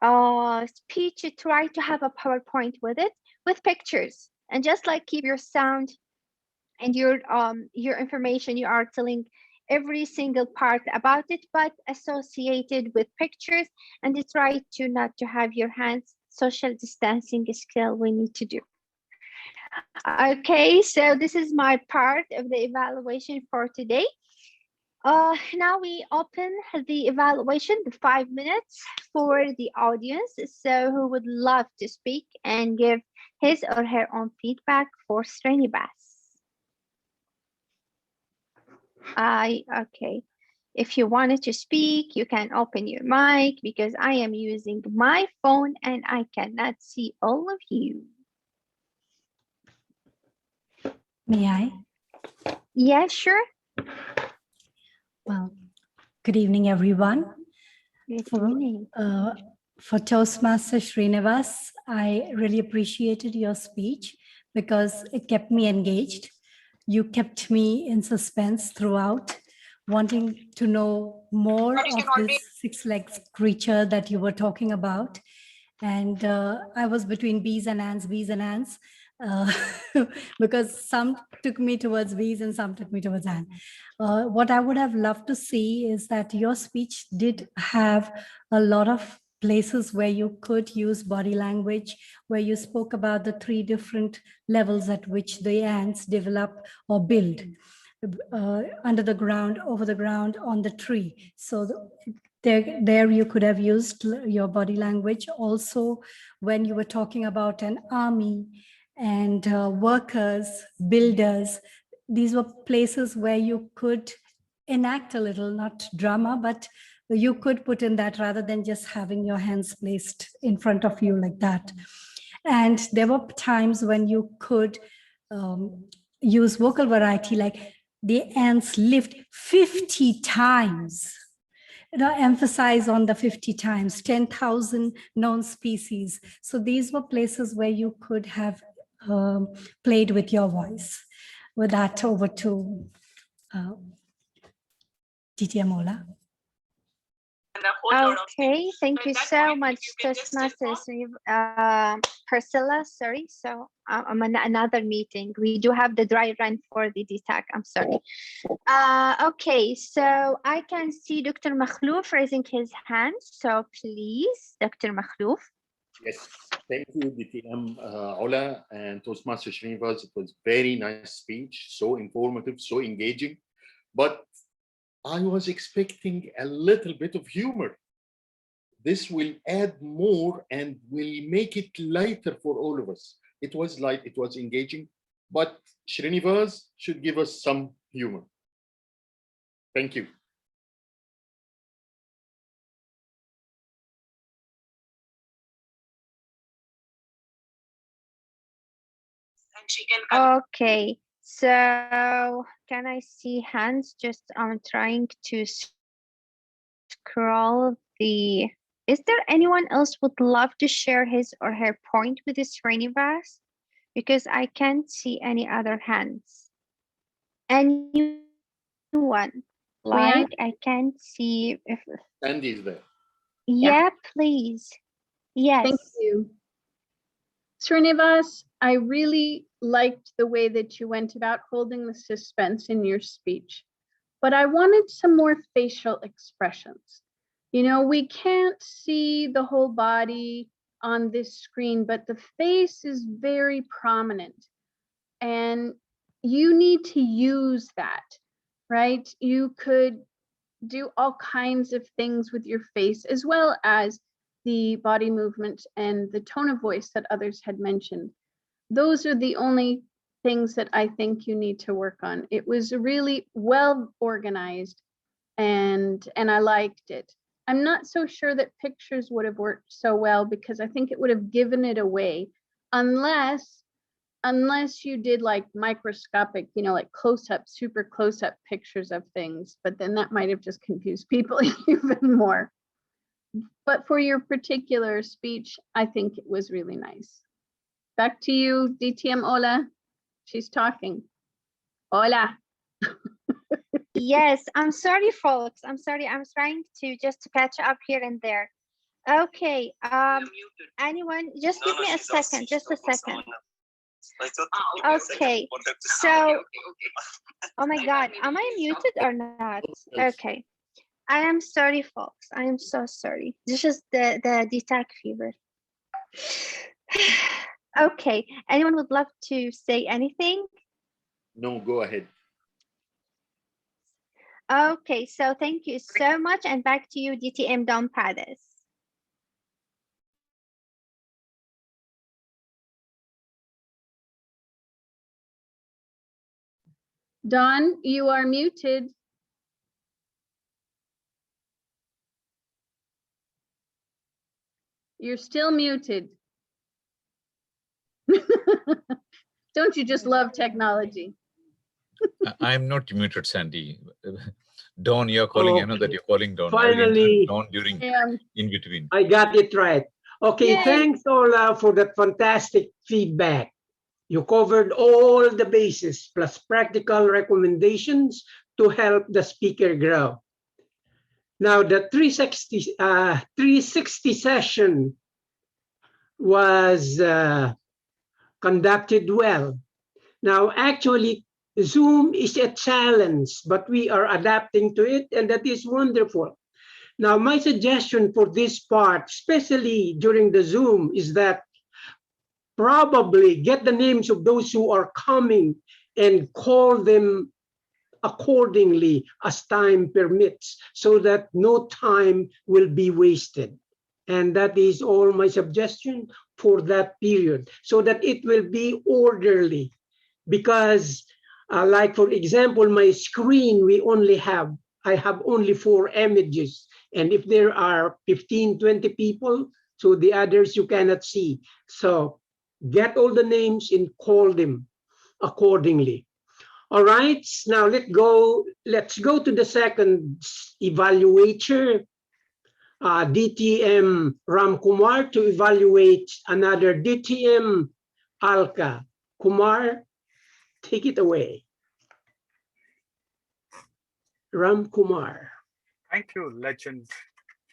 speech, try to have a PowerPoint with it, with pictures, and just like keep your sound and your information. You are telling every single part about it, but associated with pictures, and try to not to have your hands. Social distancing skill we need to do. Okay, so this is my part of the evaluation for today. Now we open the evaluation, the 5 minutes for the audience. So who would love to speak and give his or her own feedback for Srinivas? Okay. If you wanted to speak, you can open your mic because I am using my phone and I cannot see all of you. May I? Yeah, sure. Well, good evening, everyone. Good evening. For Toastmaster Srinivas, I really appreciated your speech because it kept me engaged. You kept me in suspense throughout, wanting to know more of this six-legged creature that you were talking about. And I was between bees and ants, because some took me towards bees and some took me towards ants. What I would have loved to see is that your speech did have a lot of places where you could use body language, where you spoke about the 3 different levels at which the ants develop or build. Under the ground, over the ground, on the tree. So there you could have used your body language. Also, when you were talking about an army and workers, builders, these were places where you could enact a little, not drama, but you could put in that rather than just having your hands placed in front of you like that. And there were times when you could use vocal variety, like the ants lived 50 times. Emphasize on the 50 times, 10,000 known species. So these were places where you could have played with your voice. With that, over to DTM Ola. Okay, thank you so much, Toastmaster Priscilla. Sorry, so I'm on another meeting. We do have the dry run for the DTAC. I'm sorry. Okay, so I can see Dr. Makhlouf raising his hand. So please, Dr. Makhlouf. Yes, thank you, DTM Ola and Toastmaster Srinivas. It was very nice speech, so informative, so engaging. But I was expecting a little bit of humor. This will add more and will make it lighter for all of us. It was light, it was engaging, but Srinivas should give us some humor. Thank you. Okay, so can I see hands? Just I'm trying to scroll the. Is there anyone else would love to share his or her point with this Srinivas? Because I can't see any other hands. Anyone? Like I can't see if. Sandy is there. Yeah, please. Yes. Thank you. Srinivas, I really liked the way that you went about holding the suspense in your speech, but I wanted some more facial expressions. You know, we can't see the whole body on this screen, but the face is very prominent and you need to use that, right? You could do all kinds of things with your face as well as the body movement and the tone of voice that others had mentioned. Those are the only things that I think you need to work on. It was really well organized and I liked it. I'm not so sure that pictures would have worked so well because I think it would have given it away unless you did like microscopic, you know, like close-up, super close-up pictures of things, but then that might have just confused people even more. But for your particular speech, I think it was really nice. Back to you, DTM Ola. She's talking. Ola. Yes, I'm sorry, folks. I'm sorry. I'm trying to just catch up here and there. Okay. Anyone? Just give me a second. Just a second. Okay. So, oh my God, am I muted or not? Okay. I am sorry, folks. I am so sorry. This is the DTAC fever. Okay. Anyone would love to say anything? No, go ahead. Okay. So thank you so much, and back to you, DTM Don Padas. Don, you are muted. You're still muted. Don't you just love technology? I'm not muted, Sandy. Dawn, you're calling. I know that you're calling Dawn. Finally, Dawn during in between. I got it right. Okay, Yay. thanks, Ola, for that fantastic feedback. You covered all the bases plus practical recommendations to help the speaker grow. Now, the 360 session was conducted well. Now, actually, Zoom is a challenge, but we are adapting to it, and that is wonderful. Now, my suggestion for this part, especially during the Zoom, is that probably get the names of those who are coming and call them accordingly as time permits, so that no time will be wasted. And that is all my suggestion for that period, so that it will be orderly. Because like, for example, my screen, I have only 4 images. And if there are 15, 20 people, so the others you cannot see. So get all the names and call them accordingly. All right, now let's go to the second evaluator, DTM Ram Kumar, to evaluate another DTM Alka. Kumar, take it away. Ram Kumar. Thank you, legend,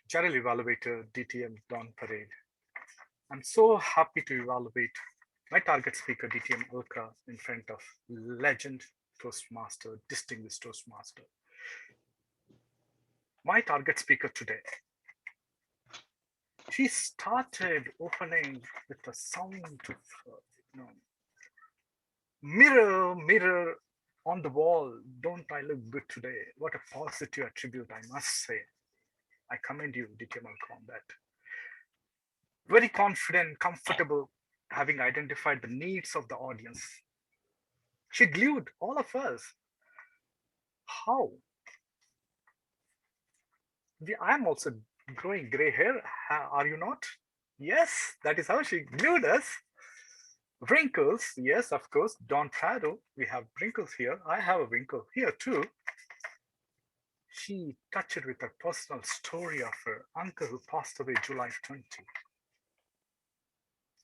general evaluator, DTM Don Parade. I'm so happy to evaluate my target speaker, DTM Alka, in front of legend Toastmaster, distinguished Toastmaster. My target speaker today, she started opening with the sound of, mirror, mirror on the wall, don't I look good today? What a positive attribute, I must say. I commend you, DTM Alka, on that. Very confident, comfortable, having identified the needs of the audience. She glued all of us. How? I'm also growing gray hair. Are you not? Yes, that is how she glued us. Wrinkles, yes, of course. Don Prado, we have wrinkles here. I have a wrinkle here too. She touched with a personal story of her uncle who passed away July 20.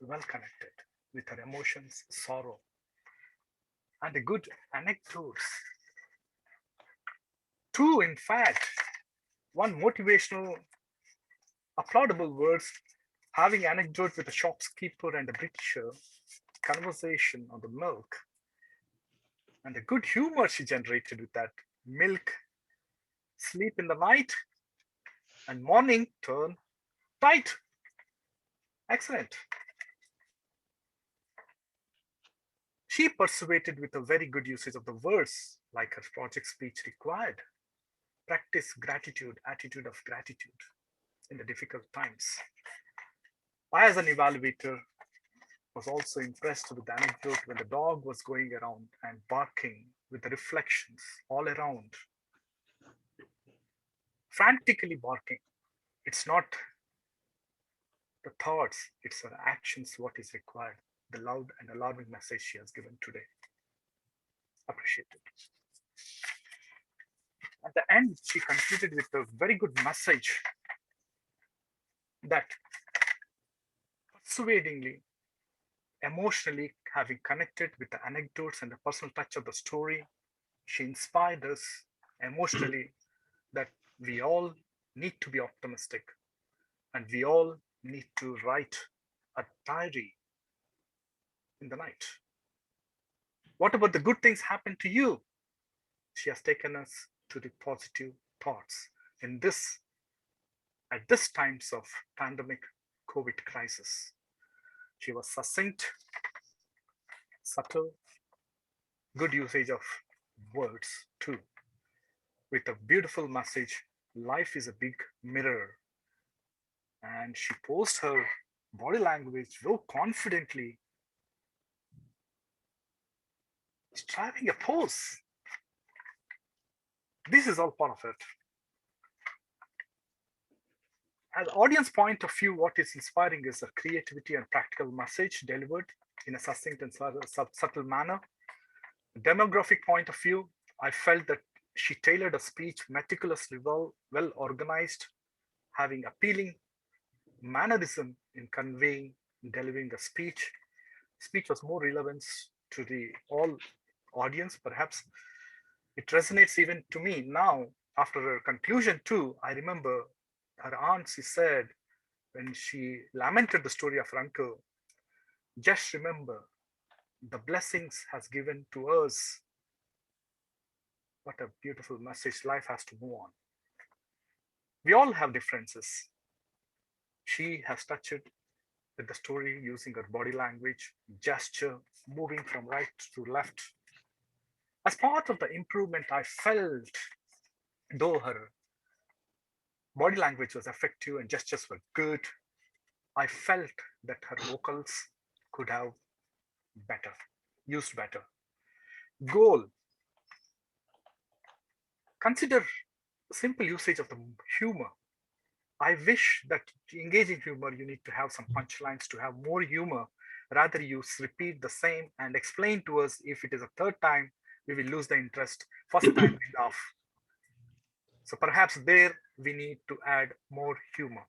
Well connected with her emotions, sorrow, and a good anecdotes. 2, in fact, 1 motivational, applaudable words, having anecdote with a shopkeeper and a Britisher, conversation on the milk, and the good humor she generated with that milk, sleep in the night, and morning turn tight. Excellent. She persuaded with a very good usage of the words, like her project speech required. Practice gratitude, attitude of gratitude in the difficult times. I, as an evaluator, was also impressed with the anecdote when the dog was going around and barking with the reflections all around. Frantically barking. It's not the thoughts, it's her actions what is required. The loud and alarming message she has given today. Appreciated. At the end, she concluded with a very good message that persuadingly, emotionally, having connected with the anecdotes and the personal touch of the story, she inspired us emotionally that we all need to be optimistic. And we all need to write a diary in the night. What about the good things happen to you? She has taken us to the positive thoughts in this, at this times of pandemic COVID crisis. She was succinct, subtle, good usage of words too, with a beautiful message. Life is a big mirror. And she posed her body language so confidently. Striving a pose. This is all part of it. As audience point of view, what is inspiring is a creativity and practical message delivered in a succinct and subtle manner. Demographic point of view, I felt that she tailored a speech meticulously well organized, having appealing mannerism in conveying, delivering a speech. Speech was more relevant to the all audience, perhaps. It resonates even to me now. After her conclusion too, I remember her aunt, she said, when she lamented the story of her uncle, just remember, the blessings has given to us. What a beautiful message. Life has to move on. We all have differences. She has touched it with the story using her body language, gesture, moving from right to left. As part of the improvement, I felt, though her body language was effective and gestures were good, I felt that her vocals could have better, used better. Goal. Consider simple usage of the humor. I wish that to engage in humor, you need to have some punchlines to have more humor. Rather, you repeat the same and explain to us. If it is a third time, we will lose the interest. First time, we laugh. So perhaps there we need to add more humor.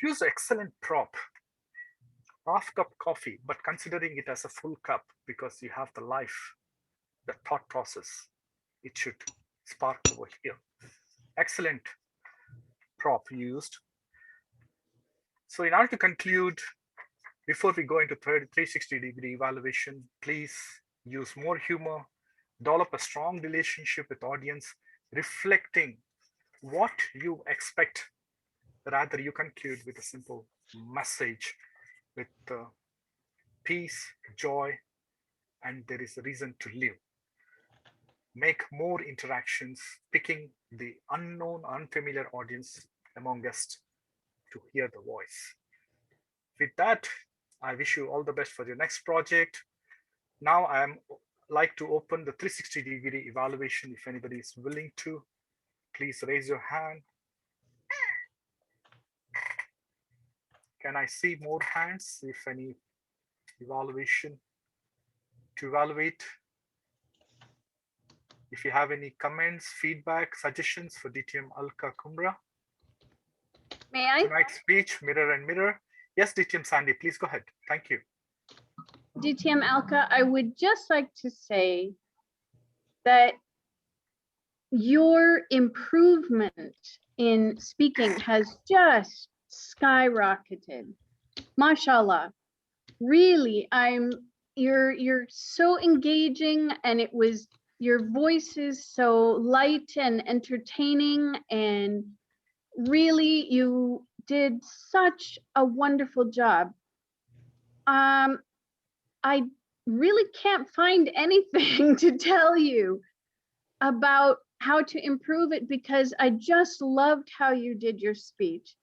Use excellent prop. Half cup coffee, but considering it as a full cup because you have the life, the thought process. It should spark over here. Excellent prop used. So in order to conclude, before we go into 360-degree evaluation, please use more humor, develop a strong relationship with audience, reflecting what you expect. Rather, you conclude with a simple message with peace, joy, and there is a reason to live. Make more interactions, picking the unknown, unfamiliar audience among us to hear the voice. With that, I wish you all the best for your next project. Now I am like to open the 360-degree evaluation. If anybody is willing to, please raise your hand. Can I see more hands if any evaluation to evaluate? If you have any comments, feedback, suggestions for DTM Alka Kumra. May I? Tonight's speech, Mirror and Mirror. Yes, DTM Sandy, please go ahead. Thank you. DTM Alka, I would just like to say that your improvement in speaking has just skyrocketed. Mashallah. Really, you're so engaging, and your voice is so light and entertaining, and really you did such a wonderful job. I really can't find anything to tell you about how to improve it because I just loved how you did your speech.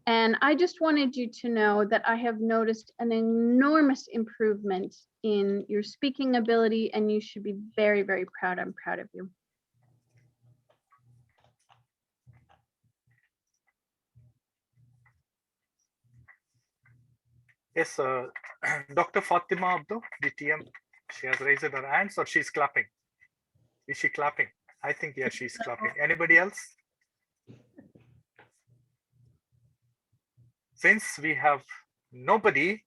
And I just wanted you to know that I have noticed an enormous improvement in your speaking ability, and you should be very, very proud. I'm proud of you. Yes, Dr. Fatima Abdo, DTM, she has raised her hands or she's clapping. Is she clapping? I think, yeah, she's clapping. Anybody else? Since we have nobody,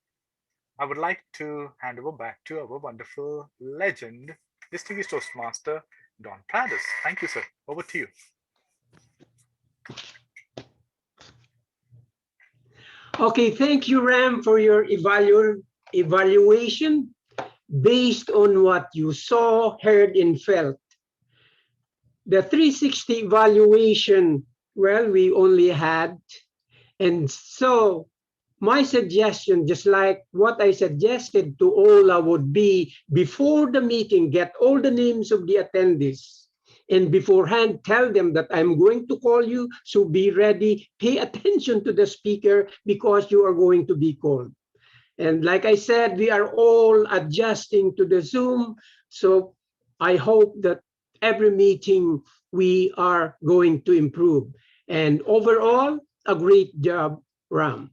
I would like to hand over back to our wonderful legend, distinguished Toastmaster, Don Pradis. Thank you, sir. Over to you. Okay, thank you, Ram, for your evaluation based on what you saw, heard, and felt. The 360 evaluation, well, we only had, and so my suggestion, just like what I suggested to Ola, would be before the meeting, get all the names of the attendees. And beforehand, tell them that I'm going to call you, so be ready, pay attention to the speaker because you are going to be called. And like I said, we are all adjusting to the Zoom, so I hope that every meeting we are going to improve. And overall, a great job, Ram.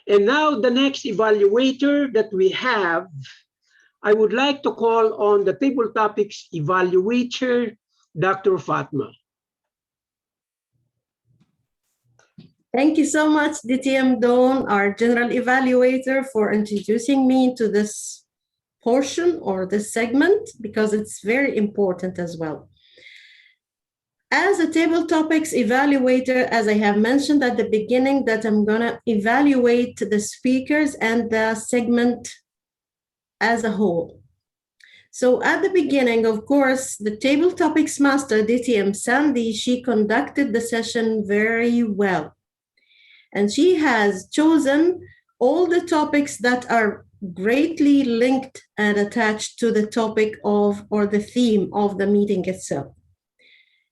And now the next evaluator that we have, I would like to call on the table topics evaluator, Dr. Fatma. Thank you so much, DTM Dawn, our general evaluator, for introducing me to this portion or this segment, because it's very important as well. As a table topics evaluator, as I have mentioned at the beginning, that I'm going to evaluate the speakers and the segment as a whole. So at the beginning, of course, the table topics master, DTM Sandy, she conducted the session very well. And she has chosen all the topics that are greatly linked and attached to the topic of, or the theme of the meeting itself.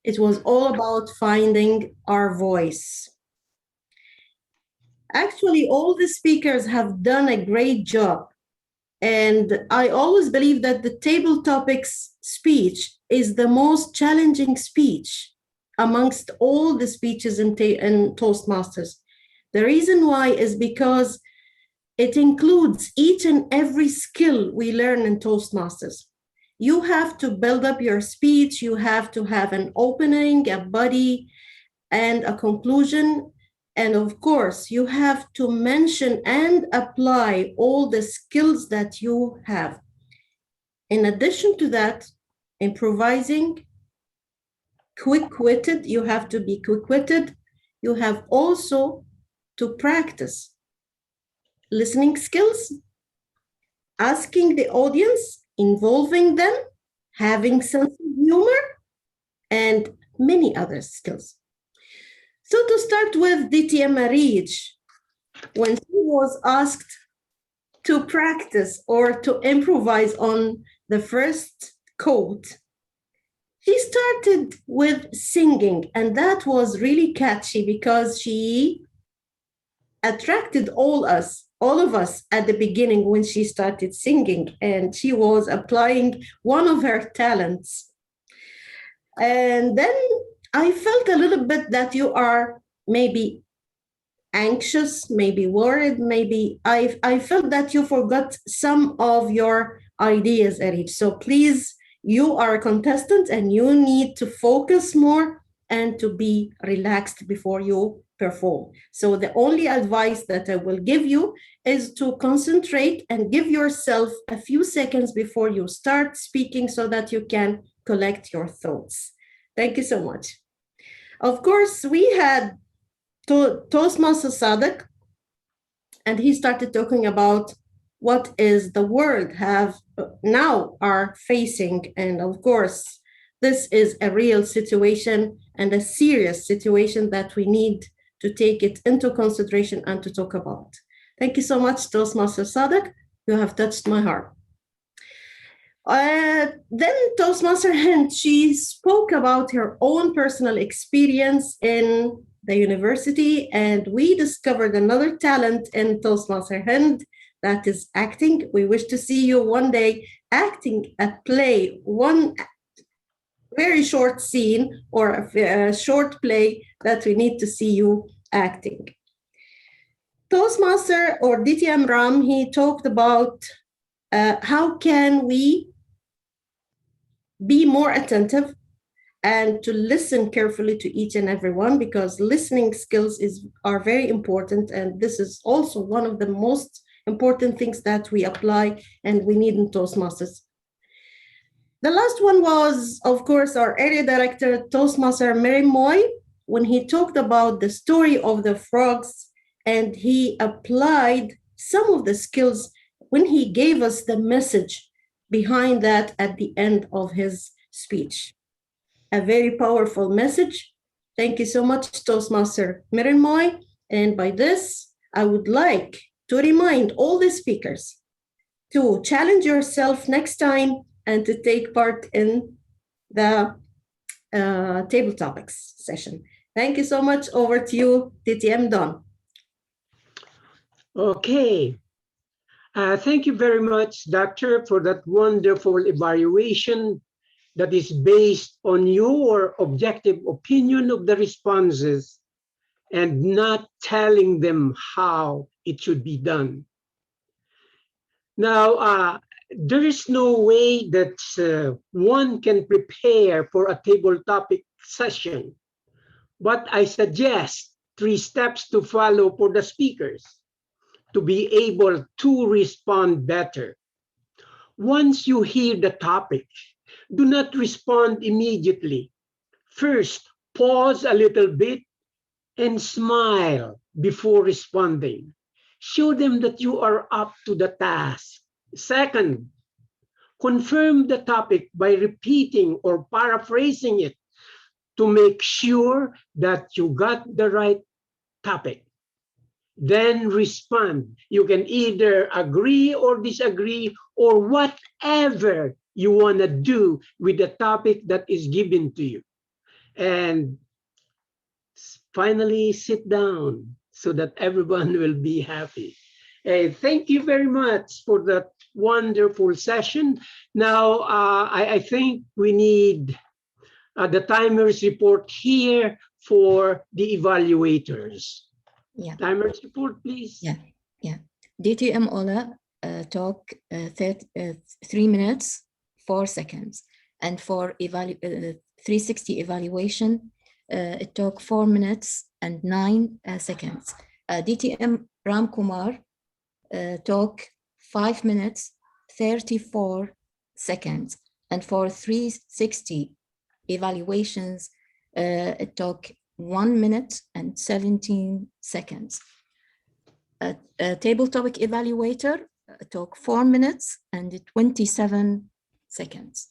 It was all about finding our voice. Actually, all the speakers have done a great job. And I always believe that the table topics speech is the most challenging speech amongst all the speeches in Toastmasters. The reason why is because it includes each and every skill we learn in Toastmasters. You have to build up your speech, you have to have an opening, a body, and a conclusion. And of course, you have to mention and apply all the skills that you have. In addition to that, improvising, quick-witted, you have to be quick-witted. You have also to practice listening skills, asking the audience, involving them, having sense of humor, and many other skills. So to start with, DTM Marij, when she was asked to practice or to improvise on the first quote, she started with singing, and that was really catchy because she attracted all of us at the beginning when she started singing, and she was applying one of her talents. And then I felt a little bit that you are maybe anxious, maybe worried, maybe I felt that you forgot some of your ideas, Arij. So please, you are a contestant and you need to focus more and to be relaxed before you perform. So the only advice that I will give you is to concentrate and give yourself a few seconds before you start speaking so that you can collect your thoughts. Thank you so much. Of course, we had Toastmaster Sadek, and he started talking about what is the world have now are facing. And of course, this is a real situation and a serious situation that we need to take it into consideration and to talk about. Thank you so much, Toastmaster Sadek. You have touched my heart. Then Toastmaster Hind, she spoke about her own personal experience in the university, and we discovered another talent in Toastmaster Hind, that is acting. We wish to see you one day acting a play, one very short scene or a short play that we need to see you acting. Toastmaster or DTM Ram, he talked about how can we be more attentive and to listen carefully to each and every one, because listening skills are very important. And this is also one of the most important things that we apply and we need in Toastmasters. The last one was, of course, our area director, Toastmaster Mary Moy, when he talked about the story of the frogs and he applied some of the skills when he gave us the message behind that at the end of his speech. A very powerful message. Thank you so much, Toastmaster Miranmoy. And by this, I would like to remind all the speakers to challenge yourself next time and to take part in the table topics session. Thank you so much. Over to you, DTM Don. Okay. Thank you very much, Doctor, for that wonderful evaluation that is based on your objective opinion of the responses and not telling them how it should be done. Now, there is no way that one can prepare for a table topic session, but I suggest 3 steps to follow for the speakers to be able to respond better. Once you hear the topic, do not respond immediately. First, pause a little bit and smile before responding. Show them that you are up to the task. Second, confirm the topic by repeating or paraphrasing it to make sure that you got the right topic. Then respond. You can either agree or disagree or whatever you want to do with the topic that is given to you. And finally, sit down so that everyone will be happy. Hey, thank you very much for that wonderful session. Now, I think we need the timers report here for the evaluators. Yeah. Timers report, please. Yeah. DTM Ola talk 3 minutes, 4 seconds. And for 360 evaluation, it took 4 minutes and 9 seconds. DTM Ram Kumar took 5 minutes, 34 seconds. And for 360 evaluations, it took 1 minute and 17 seconds. A table topic evaluator took 4 minutes and 27 seconds.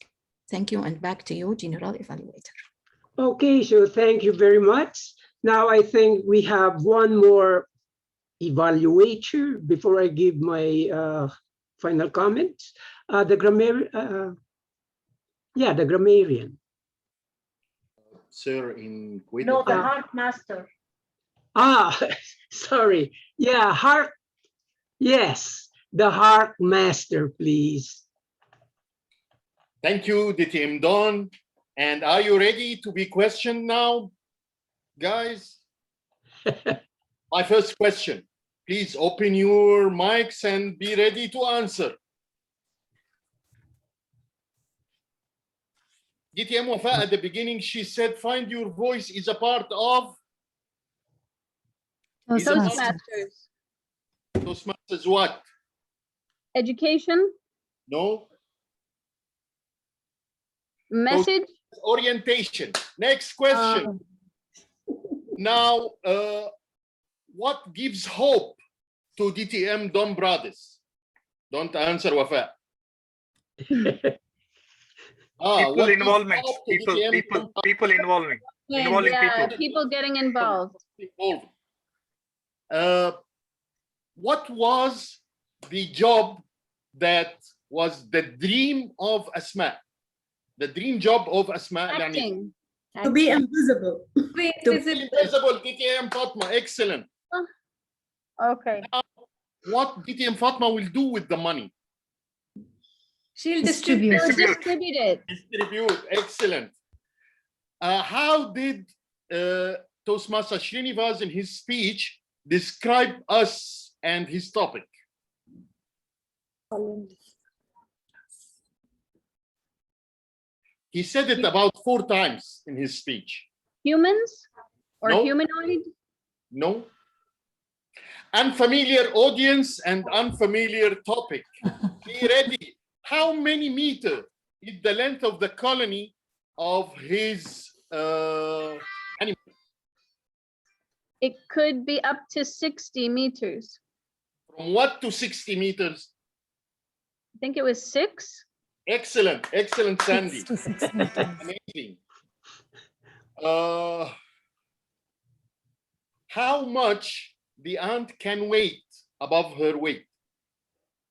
Thank you, and back to you, General Evaluator. Okay, so thank you very much. Now I think we have one more evaluator before I give my final comments. The grammarian. Sir, in Kuwait. No, the heart master. Sorry. Yeah, heart. Yes, the heart master, please. Thank you, DTM Don. And are you ready to be questioned now, guys? My first question. Please open your mics and be ready to answer. DTM Wafa, at the beginning, she said, find your voice is a part of Toastmasters. Toastmasters what? Education. No. Message. Orientation. Next question. Now, what gives hope to DTM Don Brothers? Don't answer, Wafa. People involvement. People involving People getting involved. What was the job that was the dream of Asma? The dream job of Asma? Acting. To be invisible. To be invisible, DTM Fatma, excellent. Okay. Now, what DTM Fatma will do with the money? She'll distribute it. Distribute, excellent. How did Toastmaster Srinivas in his speech describe us and his topic? He said it about 4 times in his speech. Humans or No. humanoid? No. Unfamiliar audience and unfamiliar topic. Be ready. How many meters is the length of the colony of his animal? It could be up to 60 meters. From what to 60 meters? I think it was 6. Excellent, excellent, Sandy. 6 to 6 meters. Amazing. How much the ant can weight above her weight?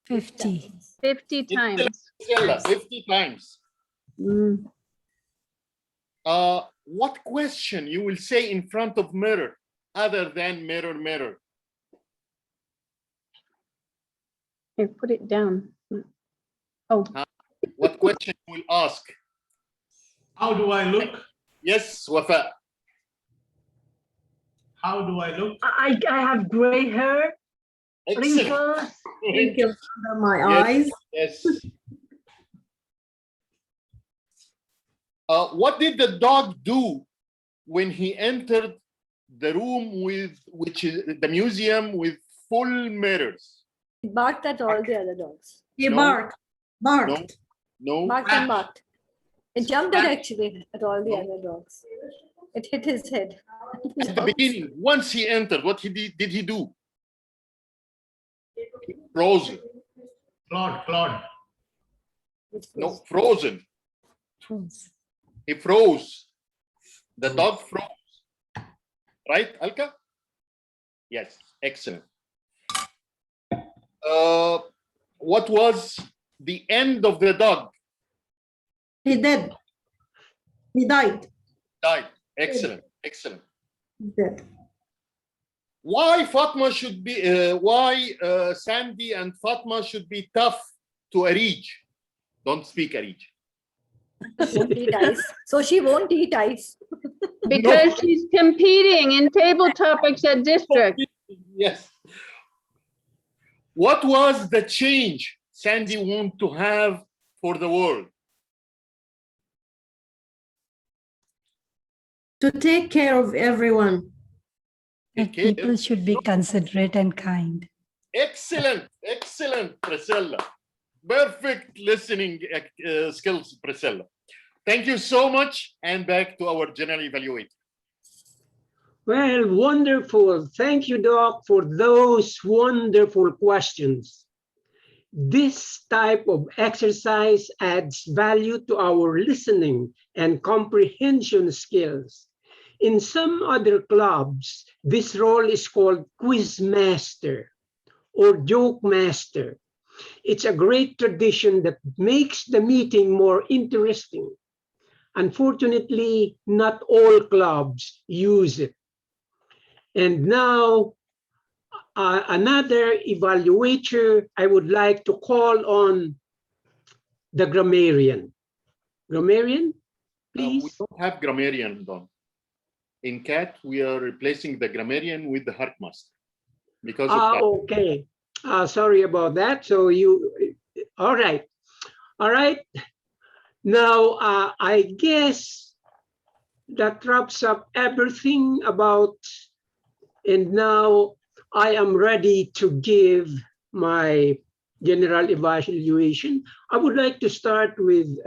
50. 50 times. Stella, 50 times. Mm. What question you will say in front of mirror other than mirror, mirror? Here, put it down. Oh. What question you will ask? How do I look? Yes, Wafa. How do I look? I have gray hair, Excellent. wrinkles. Wrinkles under my Yes, eyes. yes. What did the dog do when he entered the room with, which is the museum with full mirrors? He barked at all the other dogs. He No. barked. Barked. No. Barked and barked. It jumped actually at all the other dogs. It hit his head. At the beginning, once he entered, what did he do? Frozen. Claude. No, frozen. Froze. He froze. The dog froze. Right, Alka? Yes, excellent. What was the end of the dog? He did. He died. Died. Excellent, excellent. Dead. Why Fatma should be? Why Sandy and Fatma should be tough to Arij? Don't speak Arij. Won't eat ice. So she won't eat ice. Because she's competing in table topics at district. Yes. What was the change Sandy want to have for the world? To take care of everyone. That people should be considerate and kind. Excellent, excellent, Priscilla. Perfect listening skills, Priscilla. Thank you so much, and back to our general evaluator. Well, wonderful. Thank you, Doc, for those wonderful questions. This type of exercise adds value to our listening and comprehension skills. In some other clubs, this role is called quiz master or joke master. It's a great tradition that makes the meeting more interesting. Unfortunately, not all clubs use it. And now, another evaluator I would like to call on the grammarian. Grammarian, please. We don't have grammarian, Don. In CAT, we are replacing the grammarian with the Harkmaster because of that. Okay. Sorry about that. So all right. All right. Now, I guess that wraps up everything about, and now I am ready to give my general evaluation. I would like to start with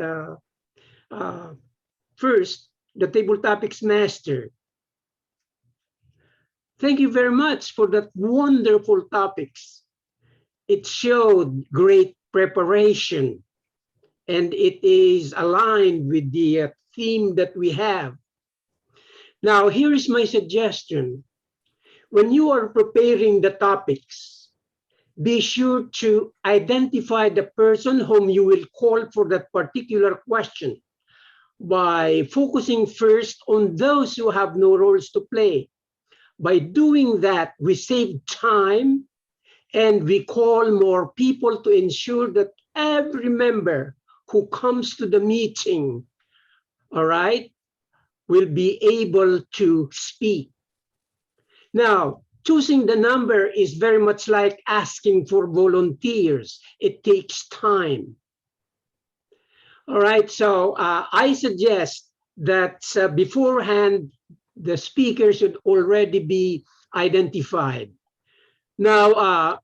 first, the table topics master. Thank you very much for that wonderful topics. It showed great preparation, and it is aligned with the theme that we have. Now, here is my suggestion. When you are preparing the topics, be sure to identify the person whom you will call for that particular question by focusing first on those who have no roles to play. By doing that, we save time and we call more people to ensure that every member who comes to the meeting, all right, will be able to speak. Now, choosing the number is very much like asking for volunteers. It takes time. All right, so I suggest that beforehand, the speaker should already be identified. Now,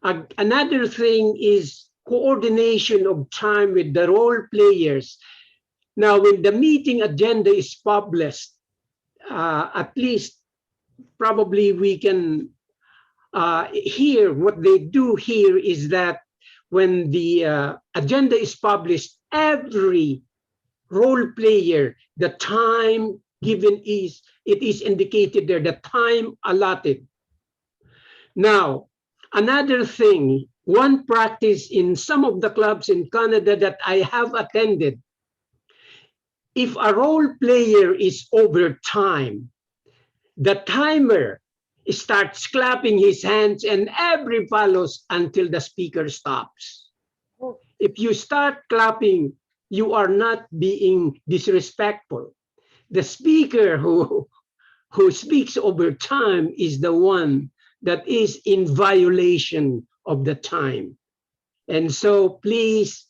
another thing is coordination of time with the role players. Now, when the meeting agenda is published, at least probably we can hear what they do here is that when the agenda is published, every role player, the time given is, it is indicated there, the time allotted. Now, another thing, one practice in some of the clubs in Canada that I have attended, if a role player is over time, the timer starts clapping his hands and every follows until the speaker stops. If you start clapping, you are not being disrespectful. The speaker who speaks over time is the one that is in violation of the time. And so please,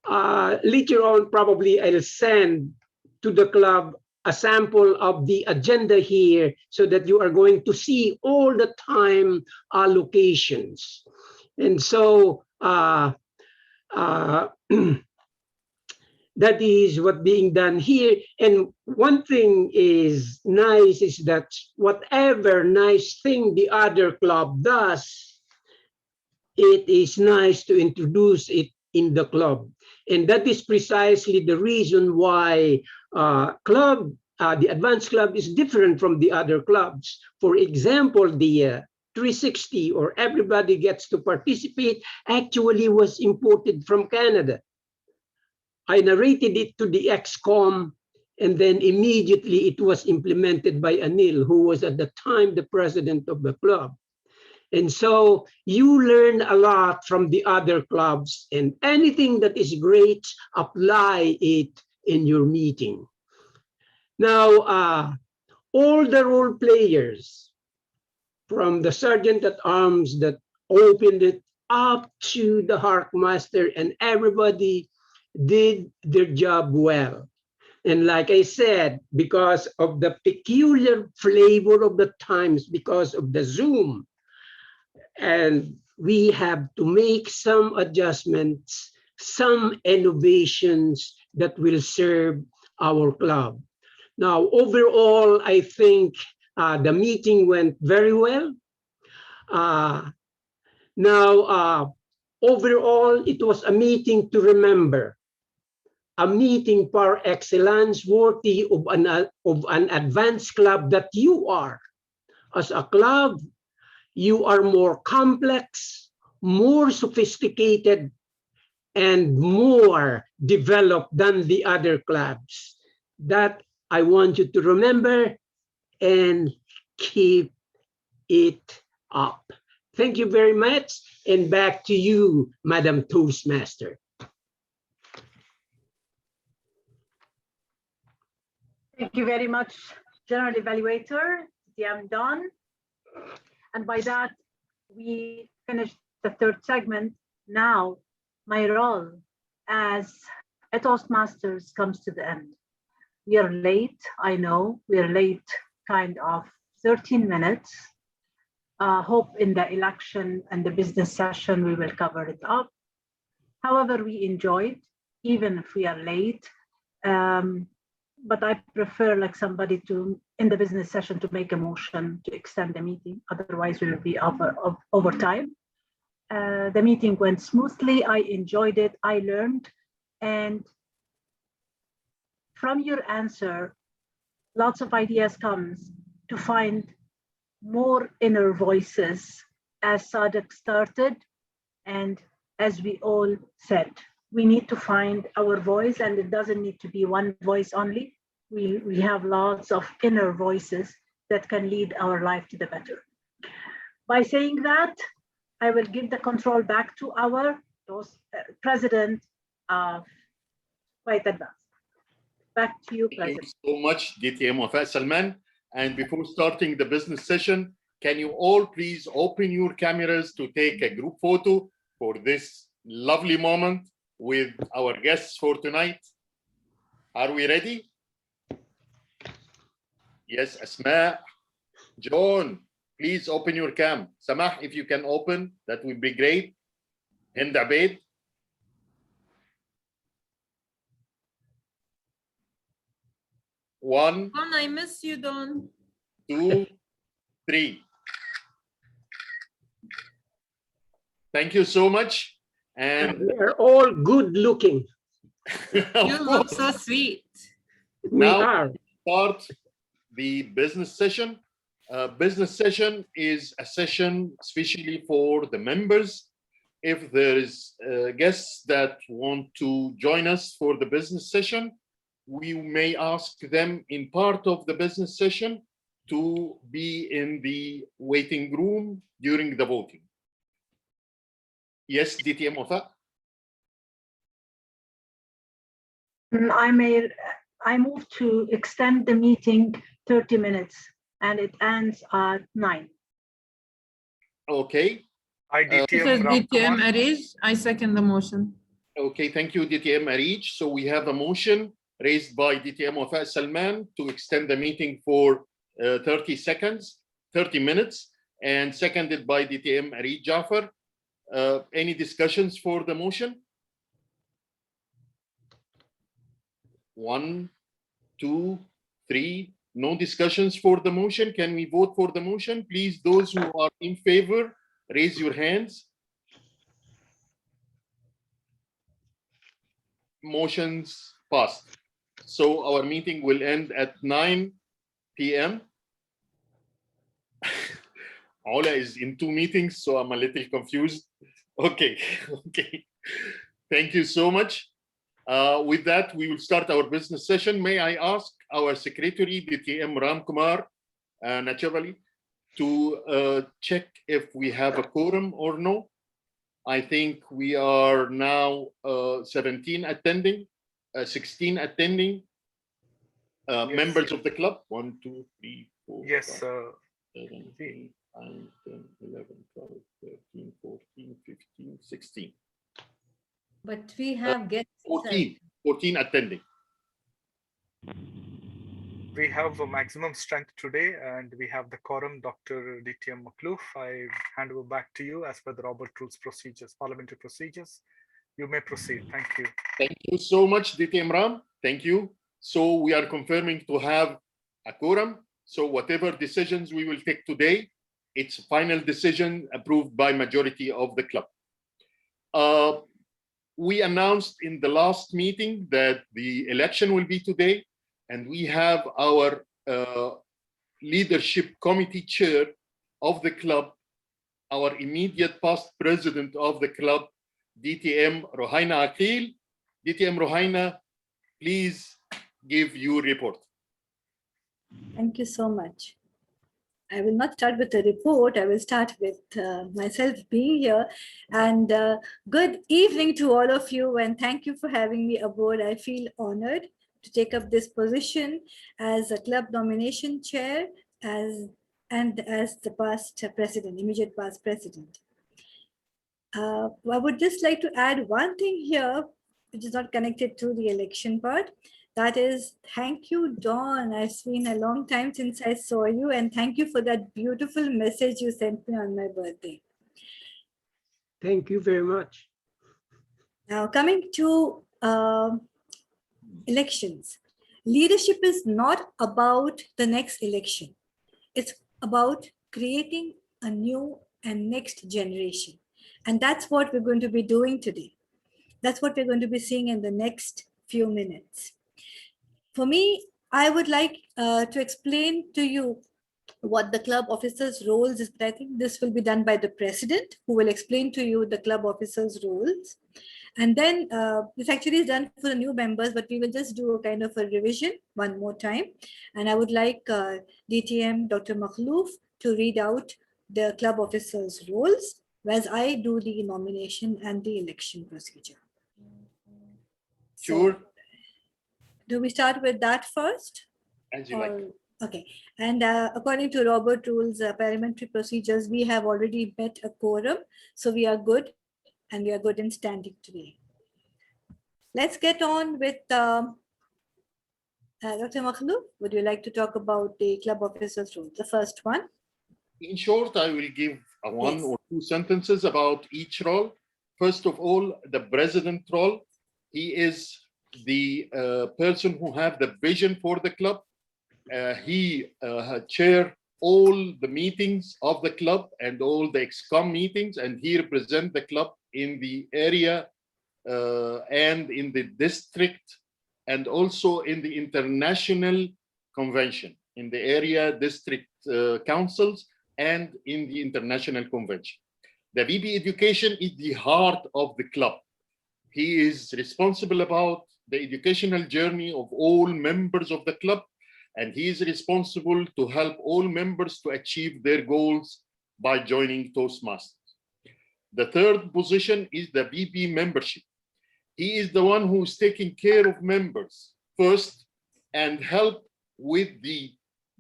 later on, probably I'll send to the club a sample of the agenda here so that you are going to see all the time allocations. And so that is what being done here. And one thing is nice is that whatever nice thing the other club does, it is nice to introduce it in the club. And that is precisely the reason why the Advanced Club is different from the other clubs. For example, the 360 or everybody gets to participate actually was imported from Canada. I narrated it to the ExCom, and then immediately it was implemented by Anil, who was at the time the president of the club. And so you learn a lot from the other clubs, and anything that is great, apply it in your meeting. Now, all the role players, from the sergeant at arms that opened it up to the Harkmaster, and everybody did their job well. And like I said, because of the peculiar flavor of the times, because of the Zoom, and we have to make some adjustments, some innovations that will serve our club. Now, overall, I think the meeting went very well. Overall, it was a meeting to remember, a meeting par excellence worthy of an advanced club that you are. As a club, you are more complex, more sophisticated, and more developed than the other clubs. That I want you to remember and keep it up. Thank you very much, and back to you, Madam Toastmaster. Thank you very much, General Evaluator, DM Don. And by that, we finished the third segment. Now, my role as a Toastmasters comes to the end. We are late, I know, we are late kind of 13 minutes. Hope in the election and the business session, we will cover it up. However, we enjoyed, even if we are late. But I prefer like somebody to, in the business session, to make a motion to extend the meeting. Otherwise, we will be over time. The meeting went smoothly. I enjoyed it. I learned. And from your answer, lots of ideas comes to find more inner voices as Sadek started. And as we all said, we need to find our voice, and it doesn't need to be one voice only. We have lots of inner voices that can lead our life to the better. By saying that, I will give the control back to our President of Kuwait Advanced. Back to you, President. Thank you so much, DTM Wafa Salman. And before starting the business session, can you all please open your cameras to take a group photo for this lovely moment with our guests for tonight? Are we ready? Yes, Asma, John, please open your cam. Samah, if you can open, that would be great. Hind Abeid. One. Don, I miss you, Don. 2, 3. Thank you so much. And we are all good looking. You look so sweet. We now are. start the business session. Business session is a session especially for the members. If there is guests that want to join us for the business session, we may ask them in part of the business session to be in the waiting room during the voting. Yes, DTM Wafa? I move to extend the meeting 30 minutes and it ends at 9. Okay. This is DTM Arij. I second the motion. Okay, thank you, DTM Arij. So we have a motion raised by DTM Wafa Salman to extend the meeting for 30 minutes, and seconded by DTM Arij Jafar. Any discussions for the motion? 1, 2, 3. No discussions for the motion. Can we vote for the motion? Please, those who are in favor, raise your hands. Motions passed. So our meeting will end at 9 p.m. Ola is in 2 meetings, so I'm a little confused. Okay, okay. Thank you so much. With that, we will start our business session. May I ask our secretary, DTM Ram Kumar, naturally, to check if we have a quorum or no. I think we are now 17 attending, 16 attending members of the club. 1, 2, 3, 4, Yes, 5, 7, 8, 9, 10, 11, 12, 13, 14, 15, 16. But we have guests. 14 attending. we have a maximum strength today, and we have the quorum, Dr. DTM Makhlouf. I hand over back to you as per the Robert Rules procedures, parliamentary procedures. You may proceed. Thank you. Thank you so much, DTM Ram. Thank you. So we are confirming to have a quorum. So whatever decisions we will take today, it's final decision approved by majority of the club. We announced in the last meeting that the election will be today, and we have our leadership committee chair of the club, our immediate past president of the club, DTM Rohaina Aqil. DTM Rohaina, please give your report. Thank you so much. I will not start with a report. I will start with myself being here. And good evening to all of you, and thank you for having me aboard. I feel honored to take up this position as a club nomination chair and as the past president, immediate past president. I would just like to add one thing here, which is not connected to the election part. That is, thank you, Dawn. It's been a long time since I saw you, and thank you for that beautiful message you sent me on my birthday. Thank you very much. Now, coming to elections. Leadership is not about the next election. It's about creating a new and next generation. And that's what we're going to be doing today. That's what we're going to be seeing in the next few minutes. For me, I would like to explain to you what the club officers' roles is. But I think this will be done by the president, who will explain to you the club officers' roles. And then this actually is done for the new members, but we will just do a kind of a revision one more time. And I would like DTM Dr. Makhlouf to read out the club officers' roles as I do the nomination and the election procedure. Sure. So, do we start with that first? As you like. Okay. And according to Robert Rules parliamentary procedures, we have already met a quorum. So we are good, and we are good in standing today. Let's get on with Dr. Makhlouf. Would you like to talk about the club officers' role? The first one. In short, I will give one or two sentences about each role. First of all, the president role. He is the person who have the vision for the club. he chaired all the meetings of the club and all the EXCOM meetings, and he represents the club in the area and in the district, and also in the international convention, in the area district councils, and in the international convention. The VP Education is the heart of the club. He is responsible about the educational journey of all members of the club, and he is responsible to help all members to achieve their goals by joining Toastmasters. The third position is the VP membership. He is the one who is taking care of members first and help with the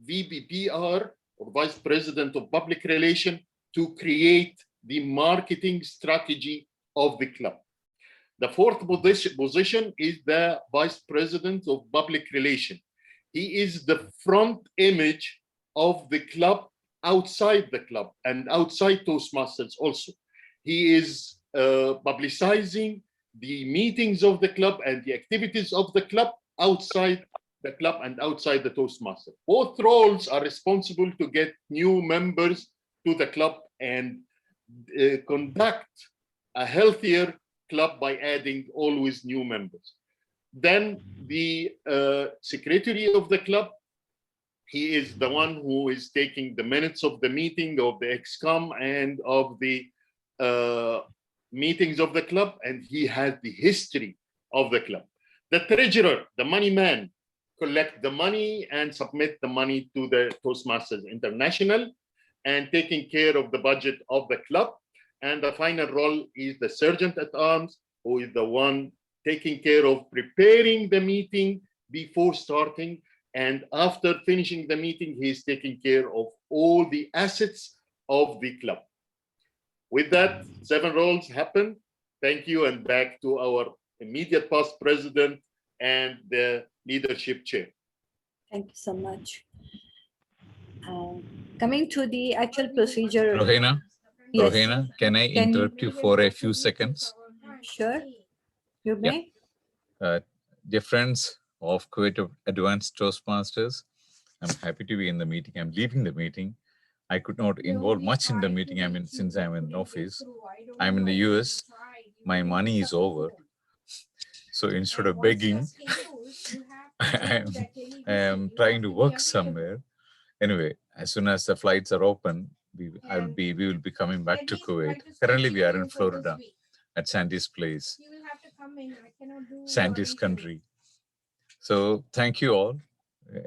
VPPR, or Vice President of Public Relations, to create the marketing strategy of the club. The fourth position is the Vice President of Public Relations. He is the front image of the club outside the club and outside Toastmasters also. He is publicizing the meetings of the club and the activities of the club outside the club and outside the Toastmaster. Both roles are responsible to get new members to the club and conduct a healthier club by adding always new members. Then the secretary of the club, he is the one who is taking the minutes of the meeting of the EXCOM and of the meetings of the club, and he has the history of the club. The treasurer, the money man, collect the money and submit the money to the Toastmasters International and taking care of the budget of the club. And the final role is the sergeant at arms, who is the one taking care of preparing the meeting before starting. And after finishing the meeting, he is taking care of all the assets of the club. With that, 7 roles happen. Thank you, and back to our immediate past president and the leadership chair. Thank you so much. Coming to the actual procedure. Rohina, Yes. Rohina, can I interrupt you for a few seconds? Sure, you may. Dear friends of Kuwait Advanced Toastmasters, I'm happy to be in the meeting. I'm leaving the meeting. I could not involve much in the meeting. Since I'm in office, I'm in the US. My money is over. So instead of begging, I am trying to work somewhere. Anyway, as soon as the flights are open, we will be coming back to Kuwait. Currently, we are in Florida at Sandy's place, Sandy's country. So thank you all.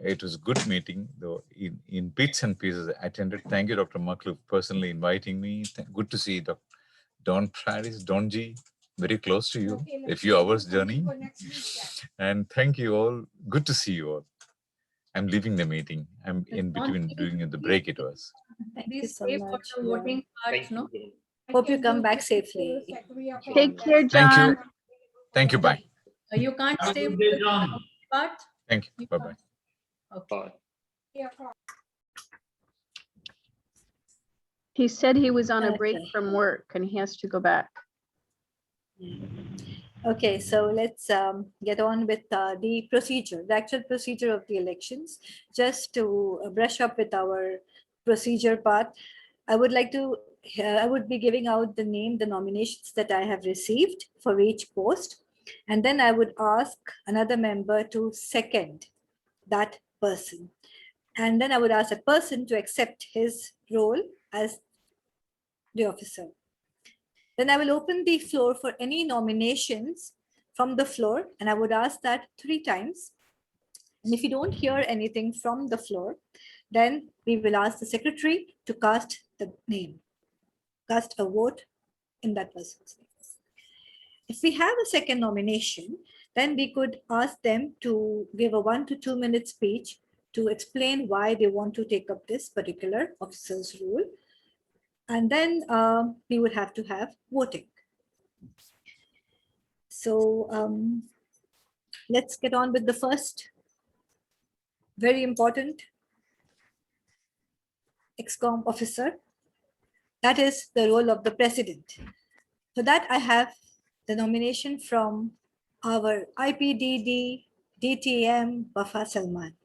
It was a good meeting, though in bits and pieces I attended. Thank you, Dr. Makluf, personally inviting me. Good to see Dr. Don Paris, Don G, very close to you, a few hours journey. And thank you all. Good to see you all. I'm leaving the meeting. I'm in between doing the break it was. Thank you so Stay much. for the voting part, no? Hope you come back safely. Take care, Thank John. you. Thank you. Bye. You can't Have a stay good for day, the John. voting part. Thank you. Bye-bye. Okay. He said he was on a break Okay. from work and he has to go back. Okay, so let's get on with the procedure, the actual procedure of the elections. Just to brush up with our procedure part, I would be giving out the nominations that I have received for each post. And then I would ask another member to second that person. And then I would ask a person to accept his role as the officer. Then I will open the floor for any nominations from the floor, and I would ask that 3 times. And if you don't hear anything from the floor, then we will ask the secretary to cast the name, cast a vote in that person's name. If we have a second nomination, then we could ask them to give a 1 to 2 minute speech to explain why they want to take up this particular officer's role. And then we would have to have voting. So let's get on with the first very important EXCOM officer. That is the role of the president. For that, I have the nomination from our IPDD DTM Wafa Salman.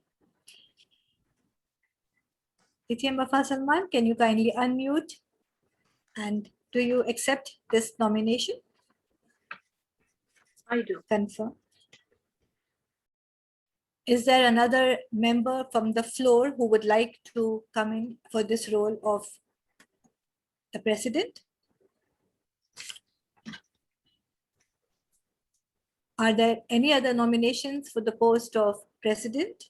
DTM Wafa Salman, can you kindly unmute? And do you accept this nomination? I do. Confirm. Is there another member from the floor who would like to come in for this role of the president? Are there any other nominations for the post of president?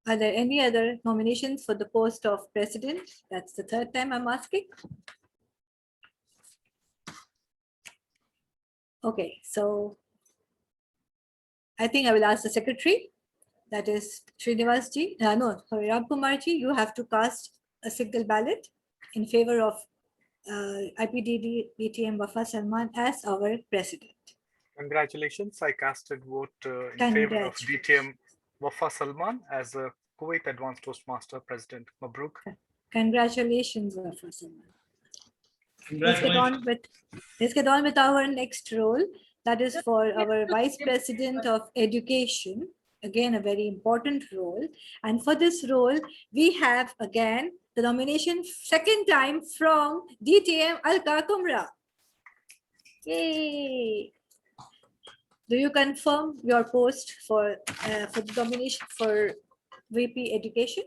Are there any other nominations for the post of president? That's the third time I'm asking. Okay, so I think I will ask the secretary, that is Srinivas ji. No, sorry, Ram Kumar ji, you have to cast a single ballot in favor of IPDD DTM Wafa Salman as our president. Congratulations. I casted vote in favor of DTM Wafa Salman as a Kuwait Advanced Toastmaster President. Mabruk. Congratulations, Wafa Salman. Let's Congratulations. get on with our next role. That is for our Vice President of Education. Again, a very important role. And for this role, we have again the nomination second time from DTM Alka Kumra. Yay! Do you confirm your post for the nomination for VP Education?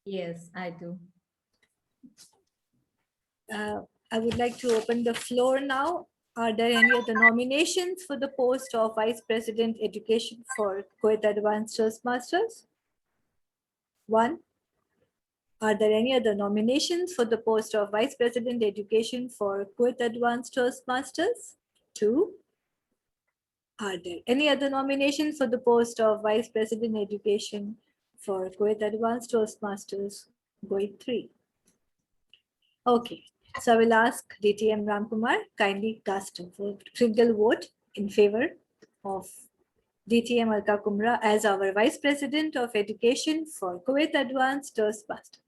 Yes, I do. I would like to open the floor now. Are there any other nominations for the post of Vice President Education for Kuwait Advanced Toastmasters? 1. Are there any other nominations for the post of Vice President Education for Kuwait Advanced Toastmasters? 2. Are there any other nominations for the post of Vice President Education for Kuwait Advanced Toastmasters? Going 3. Okay. So I will ask DTM Ramkumar kindly cast a single vote in favor of DTM Alka Kumra as our Vice President of Education for Kuwait Advanced Toastmasters.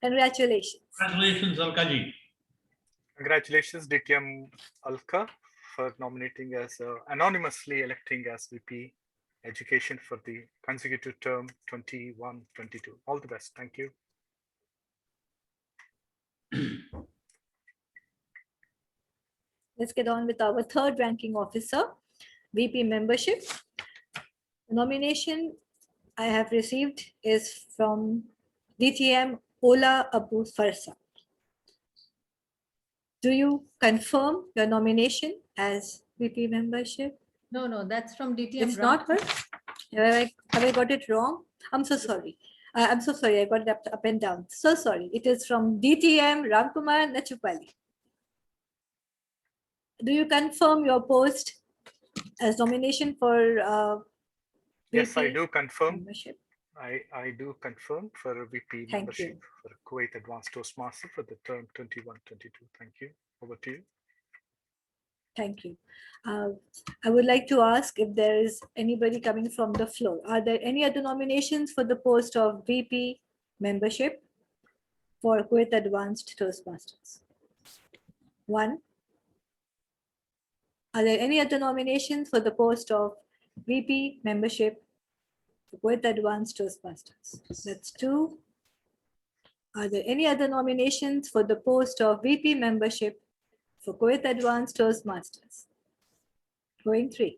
Congratulations. Congratulations, Alkaji. Congratulations, DTM Alka, for nominating as anonymously electing as VP Education for the consecutive term 21-22. All the best. Thank you. Let's get on with our third ranking officer, VP membership. The nomination I have received is from DTM Ola Abu Farsa. Do you confirm your nomination as VP membership? No, that's from DTM. It's not her? Have I got it wrong? I'm so sorry. I'm so sorry. I got it up and down. So sorry. It is from DTM Ramkumar Nachupali. Do you confirm your post as nomination for Yes, VP I do confirm. membership? I do confirm for VP Thank membership you. for Kuwait Advanced Toastmaster for the term 21-22. Thank you. Over to you. Thank you. I would like to ask if there is anybody coming from the floor. Are there any other nominations for the post of VP membership for Kuwait Advanced Toastmasters? 1. Are there any other nominations for the post of VP membership for Kuwait Advanced Toastmasters? That's 2. Are there any other nominations for the post of VP membership for Kuwait Advanced Toastmasters? Going 3.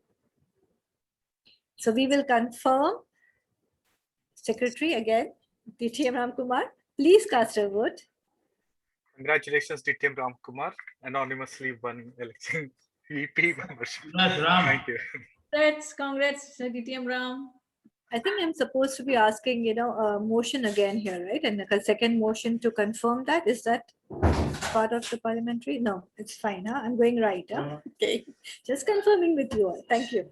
So we will confirm. Secretary again, DTM Ramkumar, please cast a vote. Congratulations, DTM Ramkumar, anonymously won electing VP membership. Congrats, Ram. Thank you. Congrats, DTM Ram. I think I'm supposed to be asking, a motion again here, right? And a second motion to confirm that. Is that part of the parliamentary? No, it's fine. Huh? I'm going right. Huh? Okay, just confirming with you all. Thank you.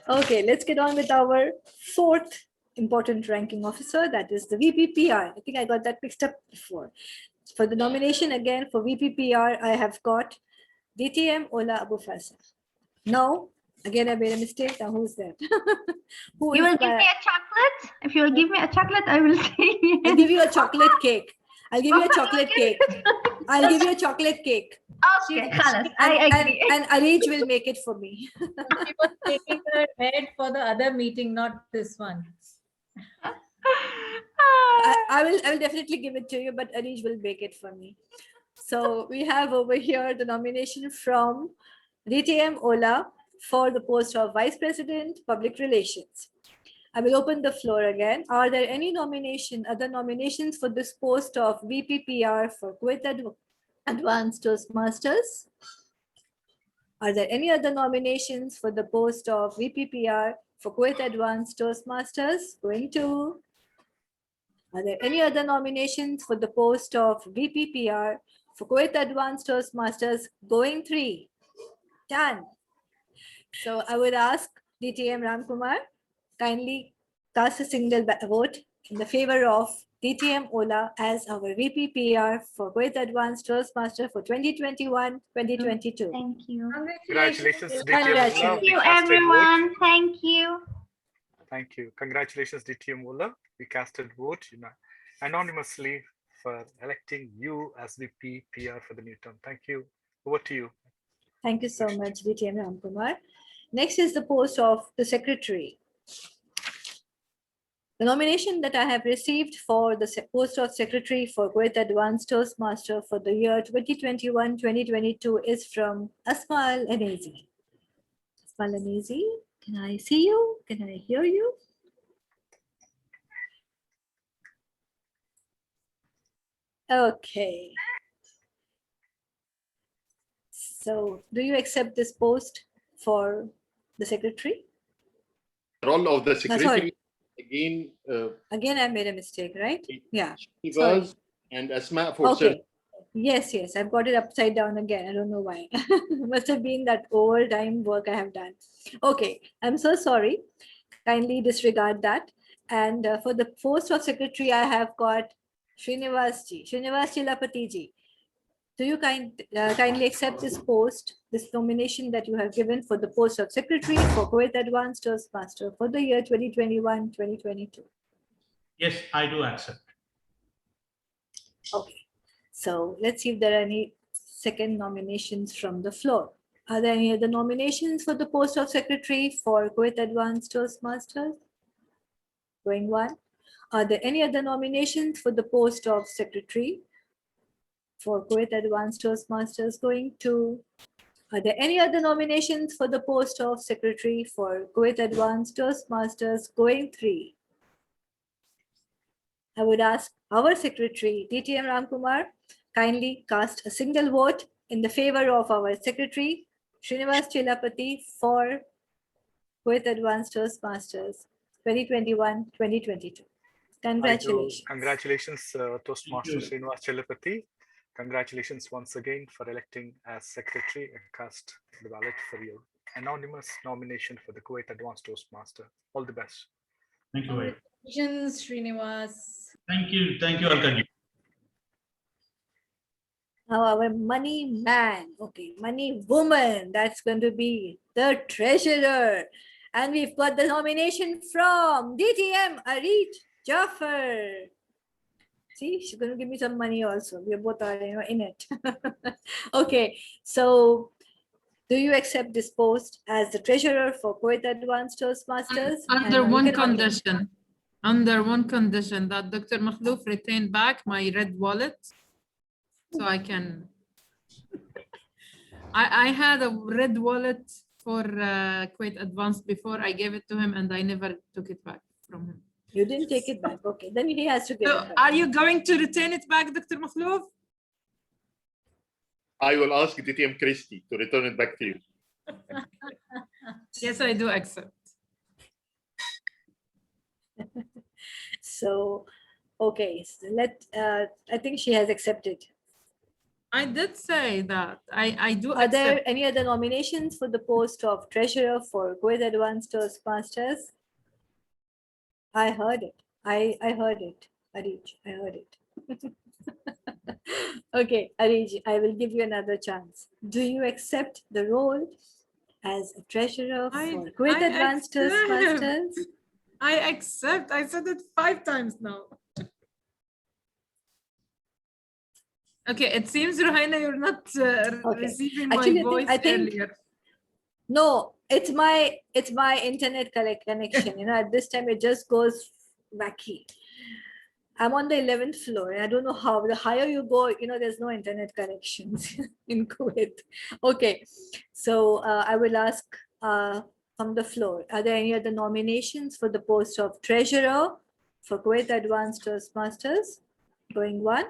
Okay, let's get on with our fourth important ranking officer. That is the VPPR. I think I got that mixed up before. For the nomination again for VPPR, I have got DTM Ola Abu Fasa. No. Again, I made a mistake. Now, who's that? Who you will give me a chocolate? If you will give me a chocolate, I will say yes. I'll give you a chocolate cake. I'll give you a chocolate cake. I'll give you a chocolate cake. Okay, Khalas, I agree. And Arij will make it for me. She was taking her head for the other meeting, not this one. I will definitely give it to you, but Arij will make it for me. So we have over here the nomination from DTM Ola for the post of Vice President, Public Relations. I will open the floor again. Are there any other nominations for this post of VPPR for Kuwait Advanced Toastmasters? Are there any other nominations for the post of VPPR for Kuwait Advanced Toastmasters? Going to. Are there any other nominations for the post of VPPR for Kuwait Advanced Toastmasters? Going 3. Done. So I would ask DTM Ramkumar, kindly cast a single vote in the favor of DTM Ola as our VPPR for Kuwait Advanced Toastmaster for 2021-2022. Thank you. Congratulations, DTM Ola. Congratulations. Thank We you, casted vote. everyone. Thank you. Thank you. Congratulations, DTM Ola. We casted vote anonymously for electing you as VP PR for the new term. Thank you. Over to you. Thank you so much, DTM Ramkumar. Next is the post of the secretary. The nomination that I have received for the post of secretary for Kuwait Advanced Toastmaster for the year 2021-2022 is from Asma Al-Anazi. Asma Al-Anazi, can I see you? Can I hear you? Okay. So do you accept this post for the secretary? Role of the sorry. secretary again. Again, I made a mistake, right? Yeah. He Sorry. was and Asma for Okay. Yes, I've got it upside down again. I don't know why. Must have been that overtime work I have done. Okay, I'm so sorry. Kindly disregard that. And for the post of secretary, I have got Srinivas Chilapati. Do you kindly accept this post, this nomination that you have given for the post of secretary for Kuwait Advanced Toastmaster for the year 2021-2022? Yes, I do accept. Okay. So let's see if there are any second nominations from the floor. Are there any other nominations for the post of secretary for Kuwait Advanced Toastmasters? Going 1. Are there any other nominations for the post of secretary for Kuwait Advanced Toastmasters? Going 2. Are there any other nominations for the post of secretary for Kuwait Advanced Toastmasters? Going 3. I would ask our secretary, DTM Ramkumar, kindly cast a single vote in the favor of our secretary, Srinivas Chilapati, for Kuwait Advanced Toastmasters 2021-2022. Congratulations. Congratulations, Toastmaster Srinivas Chilapati. Congratulations once again for electing as secretary and cast the ballot for your anonymous nomination for the Kuwait Advanced Toastmaster. All the best. Thank you very much. Congratulations, Srinivas. Thank you, Alka. Now our money man, okay, money woman, that's going to be the treasurer. And we've got the nomination from DTM Arit Jaffer. See, she's going to give me some money also. We both are in it. Okay, so do you accept this post as the treasurer for Kuwait Advanced Toastmasters? Under one condition. Under one condition, that Dr. Makhlouf retain back my red wallet so I can. I had a red wallet for Kuwait Advanced before. I gave it to him and I never took it back from him. You didn't take it back. Okay, then he has to give So it back. are you going to retain it back, Dr. Makhlouf? I will ask DTM Christie to return it back to you. Yes, I do accept. So, okay, so I think she has accepted. I did say that. I do Are accept. there any other nominations for the post of treasurer for Kuwait Advanced Toastmasters? I heard it. I heard it. Arij, I heard it. Okay, Arij, I will give you another chance. Do you accept the role as a treasurer for Kuwait Advanced Toastmasters? I accept. I said it 5 times now. Okay, it seems, Ruhaina, you're not receiving my Actually, voice I think earlier. no, it's my internet connection. You know, at this time it just goes wacky. I'm on the 11th floor. I don't know how. The higher you go, you know, there's no internet connections in Kuwait. Okay, so I will ask from the floor. Are there any other nominations for the post of treasurer for Kuwait Advanced Toastmasters? Going one.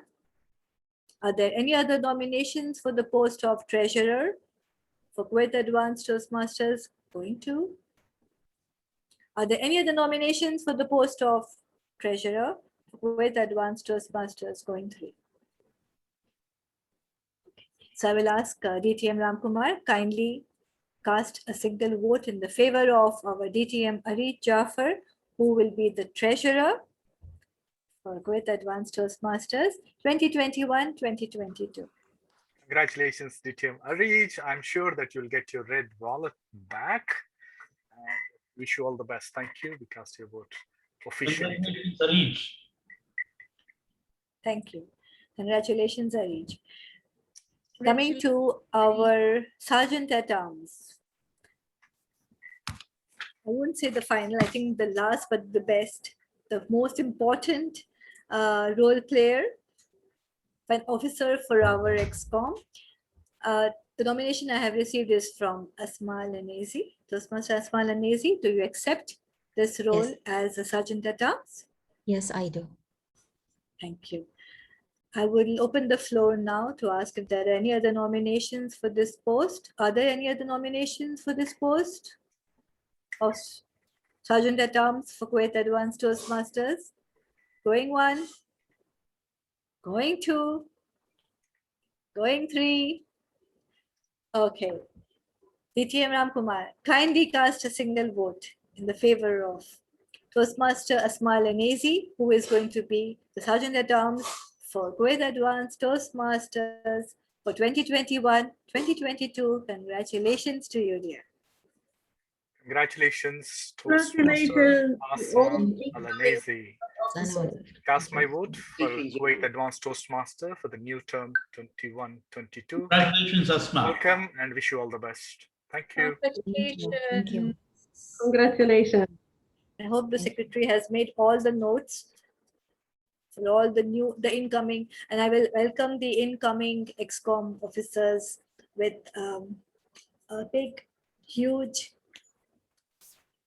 Are there any other nominations for the post of treasurer for Kuwait Advanced Toastmasters? Going two. Are there any other nominations for the post of treasurer for Kuwait Advanced Toastmasters? Going three. So I will ask DTM Ramkumar, kindly cast a single vote in the favor of our DTM Arif Jafar, who will be the treasurer for Kuwait Advanced Toastmasters 2021-2022. Congratulations, DTM Arij. I'm sure that you'll get your red wallet back. And wish you all the best. Thank you. We cast your vote officially. Thank you. Congratulations, Arij. Coming to our Sergeant at Arms. I wouldn't say the final, I think the last, but the best, the most important role player, an officer for our XCOM. The nomination I have received is from Asma Lanezi. Toastmaster Asma Lanezi, do you accept this role Yes. as a Sergeant at Arms? Yes, I do. Thank you. I will open the floor now to ask if there are any other nominations for this post. Are there any other nominations for this post of Sergeant at Arms for Kuwait Advanced Toastmasters? Going one, going two, going three. Okay. DTM Ramkumar, kindly cast a single vote in the favor of Toastmaster Asma Lanezi, who is going to be the Sergeant at Arms for Kuwait Advanced Toastmasters for 2021-2022. Congratulations to you, dear. Congratulations, Toastmaster Asma Lanezi. Cast my vote for Kuwait Advanced Toastmaster for the new term 21-22. Congratulations, Asma. Welcome and wish you all the best. Thank you. Thank you. Congratulations. I hope the secretary has made all the notes for all the incoming, and I will welcome the incoming XCOM officers with a big, huge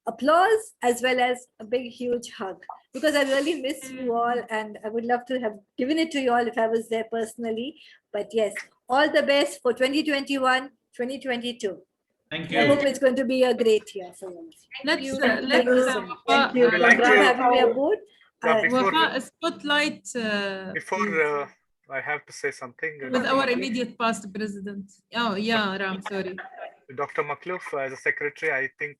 applause as well as a big, huge hug, because I really miss you all and I would love to have given it to you all if I was there personally. But yes, all the best for 2021-2022. Thank I you. hope it's going to be a great year for you. Let's Thank you so much. Thank you. Like for having me to- aboard. Wafa, a spotlight Before I have to say something. with our immediate past president. Oh yeah, Ram, sorry. Dr. Makluf, as a secretary, I think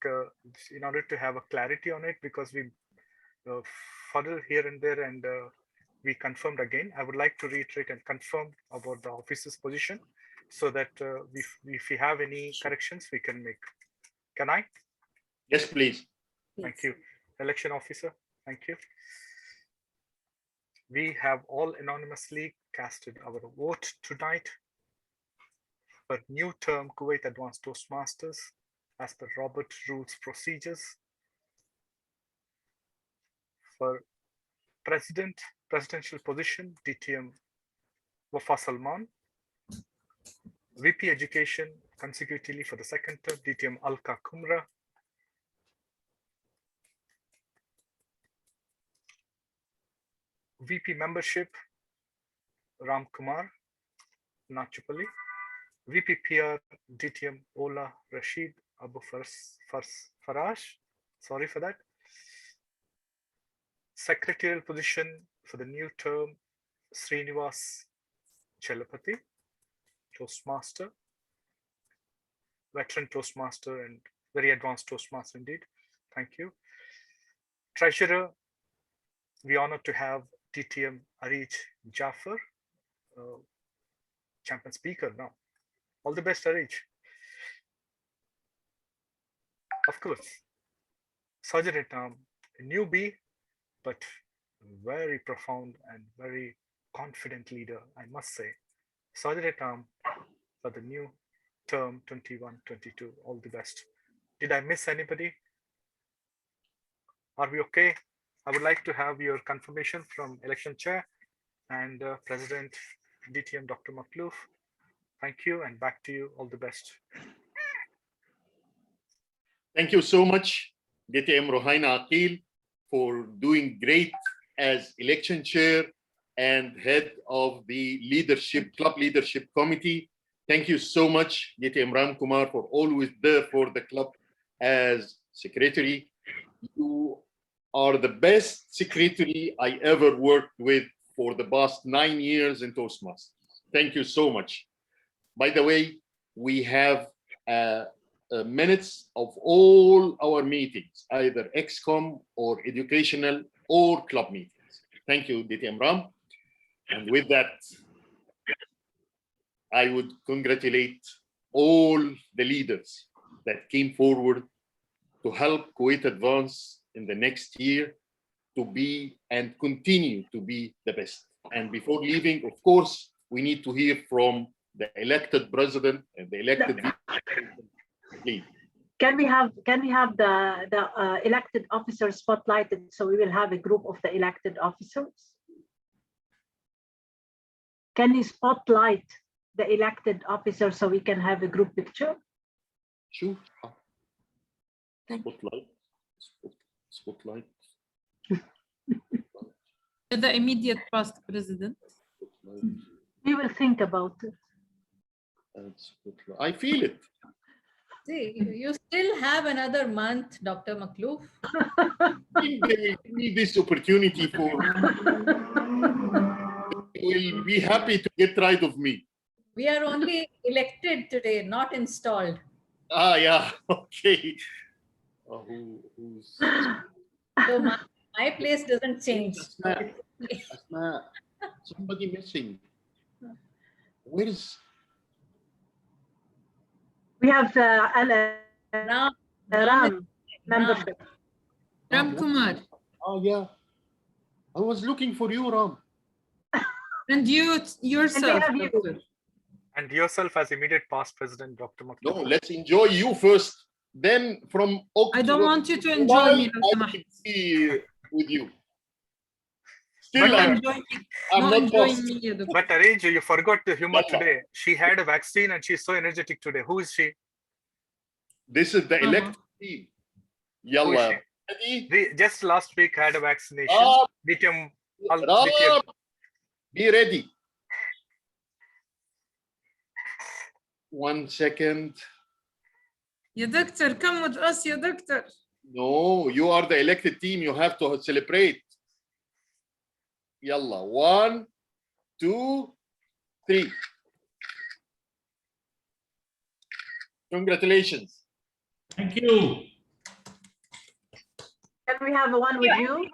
in order to have a clarity on it, because we fuddle here and there and we confirmed again, I would like to reiterate and confirm about the officer's position so that if we have any corrections, we can make. Can I? Yes, please. Thank you. Election officer, thank you. We have all anonymously casted our vote tonight for new term Kuwait Advanced Toastmasters as per Robert Rules Procedures. For presidential position, DTM Wafa Salman. VP Education consecutively for the second term, DTM Alka Kumra. VP Membership, Ram Kumar Nachupalli. VP PR, DTM Ola Rashid Abu Faraj. Sorry for that. Secretarial position for the new term, Srinivas Chelapati, Toastmaster, veteran Toastmaster and very advanced Toastmaster indeed. Thank you. Treasurer, we honored to have DTM Arij Jafar, champion speaker now. All the best, Arij. Of course, Sergeant at Arms, a newbie, but very profound and very confident leader, I must say. Sajiretam for the new term 21-22. All the best. Did I miss anybody? Are we okay? I would like to have your confirmation from election chair and President DTM Dr. Makhlouf. Thank you, and back to you. All the best. Thank you so much, DTM Rohaina Aqil, for doing great as election chair and head of the club leadership committee. Thank you so much, DTM Ram Kumar, for always there for the club as secretary. You are the best secretary I ever worked with for the past 9 years in Toastmasters. Thank you so much. By the way, we have minutes of all our meetings, either ExCom or educational or club meetings. Thank you, DTM Ram. And with that, I would congratulate all the leaders that came forward to help Kuwait Advance in the next year to be and continue to be the best. And before leaving, of course, we need to hear from the elected president and the elected please. Can we have the elected officers spotlighted, so we will have a group of the elected officers? Can you spotlight the elected officers so we can have a group picture? Sure. Spotlight. Spotlight. The immediate past president. We will think about it. I feel it. See, you still have another month, Dr. Makhlouf. They will need this opportunity for. Will be happy to get rid of me. We are only elected today, not installed. Ah, yeah. Okay. Who's? So my place doesn't change. Somebody missing. Where is? We have Ram membership. Ram Kumar. Oh yeah. I was looking for you, Ram. And you yourself. And yourself as immediate past president, Dr. Makhlouf. No, let's enjoy you first. Then from October, I don't want you to enjoy me. I will be with you. Still, I'm not enjoying me. But Arrange, you forgot the humor today. She had a vaccine and she's so energetic today. Who is she? This is the elected team. Yalla. Just last week had a vaccination. DTM, be ready. 1 second. يا دكتور come with us يا دكتور. No, you are the elected team. You have to celebrate. Yalla. 1, 2, 3. Congratulations. Thank you. Can we have one with you?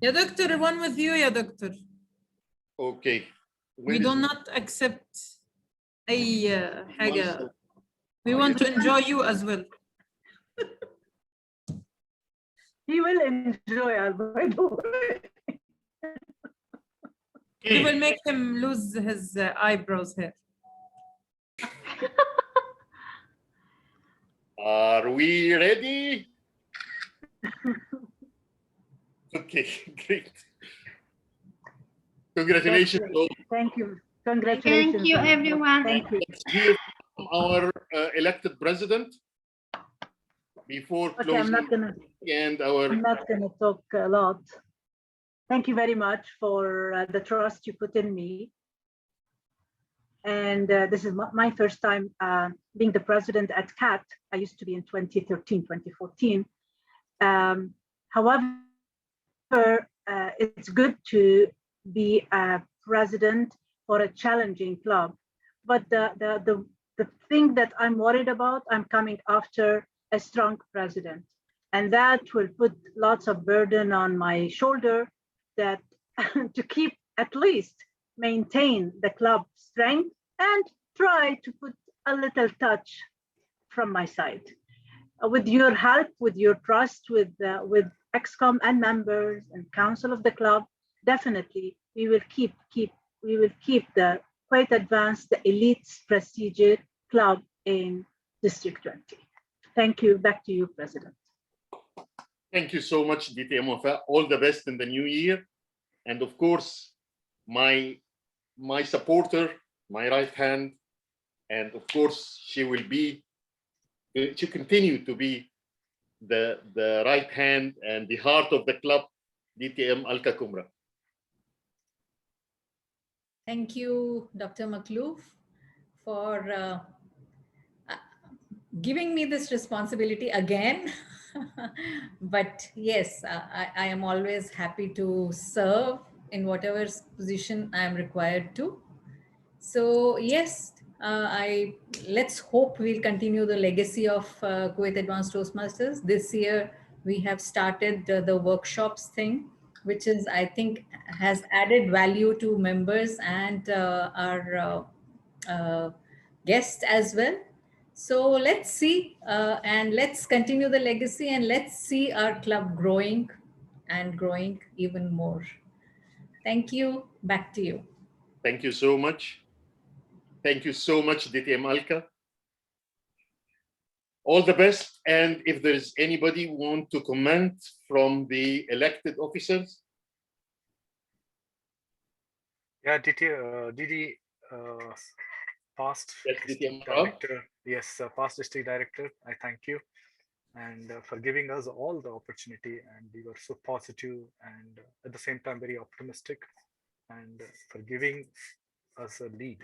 يا دكتور one with you يا دكتور. Okay. We do not accept أي حاجة. We want to enjoy you as well. He will enjoy us, by the way. We will make him lose his eyebrows here. Are we ready? Okay, great. Congratulations. Thank you. Congratulations. Thank you, everyone. Thank you. Let's hear from our elected president before Okay, closing. I'm not gonna talk a lot. Thank you very much for the trust you put in me. And this is my first time being the president at CAT. I used to be in 2013, 2014. However, it's good to be a president for a challenging club. But the thing that I'm worried about, I'm coming after a strong president. And that will put lots of burden on my shoulder that to keep at least maintain the club strength and try to put a little touch from my side. With your help, with your trust, with ExCom and members and council of the club, definitely we will keep Kuwait Advanced, the elite's prestigious club in District 20. Thank you. Back to you, President. Thank you so much, DTM Wafa. All the best in the new year. And of course, my supporter, my right hand, and of course, she continue to be the right hand and the heart of the club, DTM Alka Kumra. Thank you, Dr. Makhlouf, for giving me this responsibility again. But yes, I am always happy to serve in whatever position I am required to. So yes, let's hope we'll continue the legacy of Kuwait Advanced Toastmasters. This year, we have started the workshops thing, which is, I think, has added value to members and our guests as well. So let's see, and let's continue the legacy, and let's see our club growing and growing even more. Thank you. Back to you. Thank you so much. Thank you so much, DTM Alka. All the best. And if there is anybody who want to comment from the elected officers. Yeah, Didi, past district director. Yes, past district director, I thank you. And for giving us all the opportunity, and we were so positive and at the same time very optimistic, and for giving us a lead,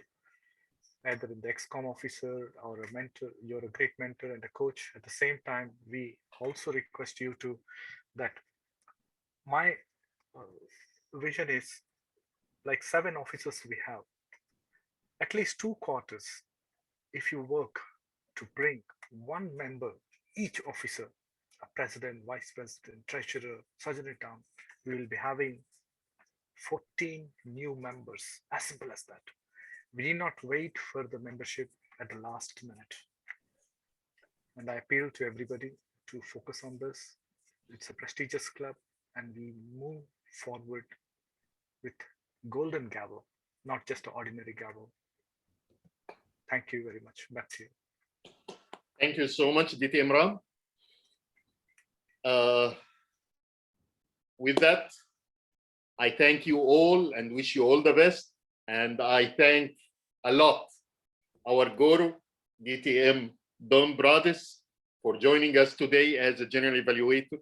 either in the XCOM officer or a mentor. You're a great mentor and a coach. At the same time, we also request you to that my vision is like 7 officers we have, at least 2 quarters. If you work to bring 1 member, each officer, a president, vice president, treasurer, sergeant-at-arms, we will be having 14 new members, as simple as that. We need not wait for the membership at the last minute. And I appeal to everybody to focus on this. It's a prestigious club, and we move forward with golden gavel, not just an ordinary gavel. Thank you very much. Back to you. Thank you so much, DTM Ram. With that, I thank you all and wish you all the best. And I thank a lot our Guru, DTM Don Brothers, for joining us today as a general evaluator.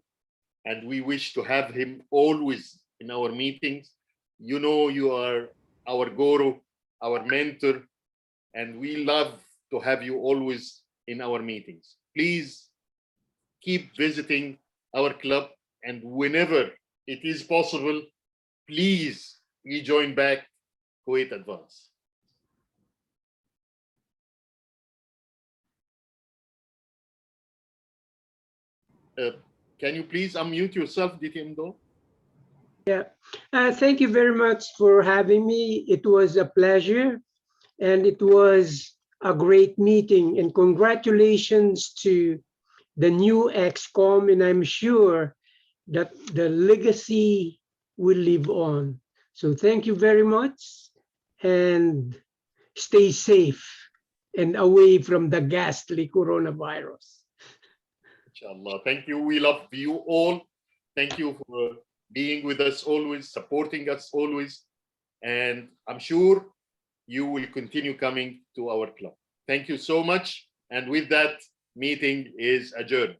And we wish to have him always in our meetings. You know, you are our Guru, our mentor, and we love to have you always in our meetings. Please keep visiting our club, and whenever it is possible, please rejoin back Kuwait Advance. Can you please unmute yourself, DTM Do? Yeah, thank you very much for having me. It was a pleasure, and it was a great meeting. And congratulations to the new XCOM, and I'm sure that the legacy will live on. So thank you very much, and stay safe and away from the ghastly coronavirus. Inshallah. Thank you. We love you all. Thank you for being with us always, supporting us always. And I'm sure you will continue coming to our club. Thank you so much. And with that, meeting is adjourned.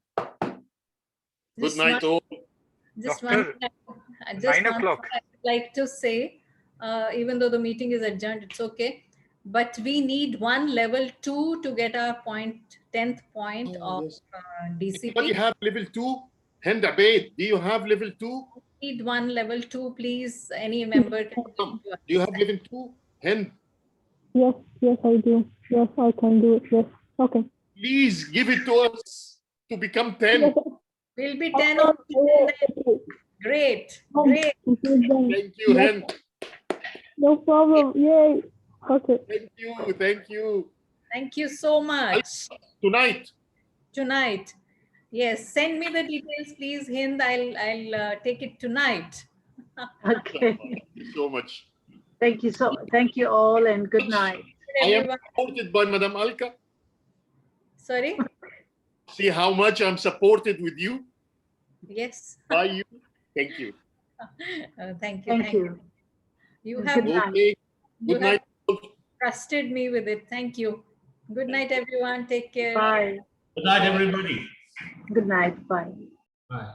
Good night, all. Just one 9 o'clock. I'd like to say, even though the meeting is adjourned, it's okay. But we need one level 2 to get our 10th point of DCP. Anybody have level 2? Hand Abaid, do you have level 2? We need one level 2, please. Any member can do you have level 2? Hand. Yes, I do. Yes, I can do it. Yes. Okay. Please give it to us to become 10. Yes. We'll be 10 on 10. Great. Great. Thank you, Hen. No problem. Yay. Okay. Thank you. Thank you. Thank you so much. Tonight. Yes. Send me the details, please, Hind. I'll take it tonight. Okay. Thank you so much. Thank you all, and good night. I am supported by Madam Alka. Sorry? See how much I'm supported with you, Yes. by you. Thank you. Thank you. Thank you. You Good have, night. Okay. you Good have night. trusted me with it. Thank you. Good night, everyone. Take care. Bye. Good night, everybody. Good night. Bye. Bye.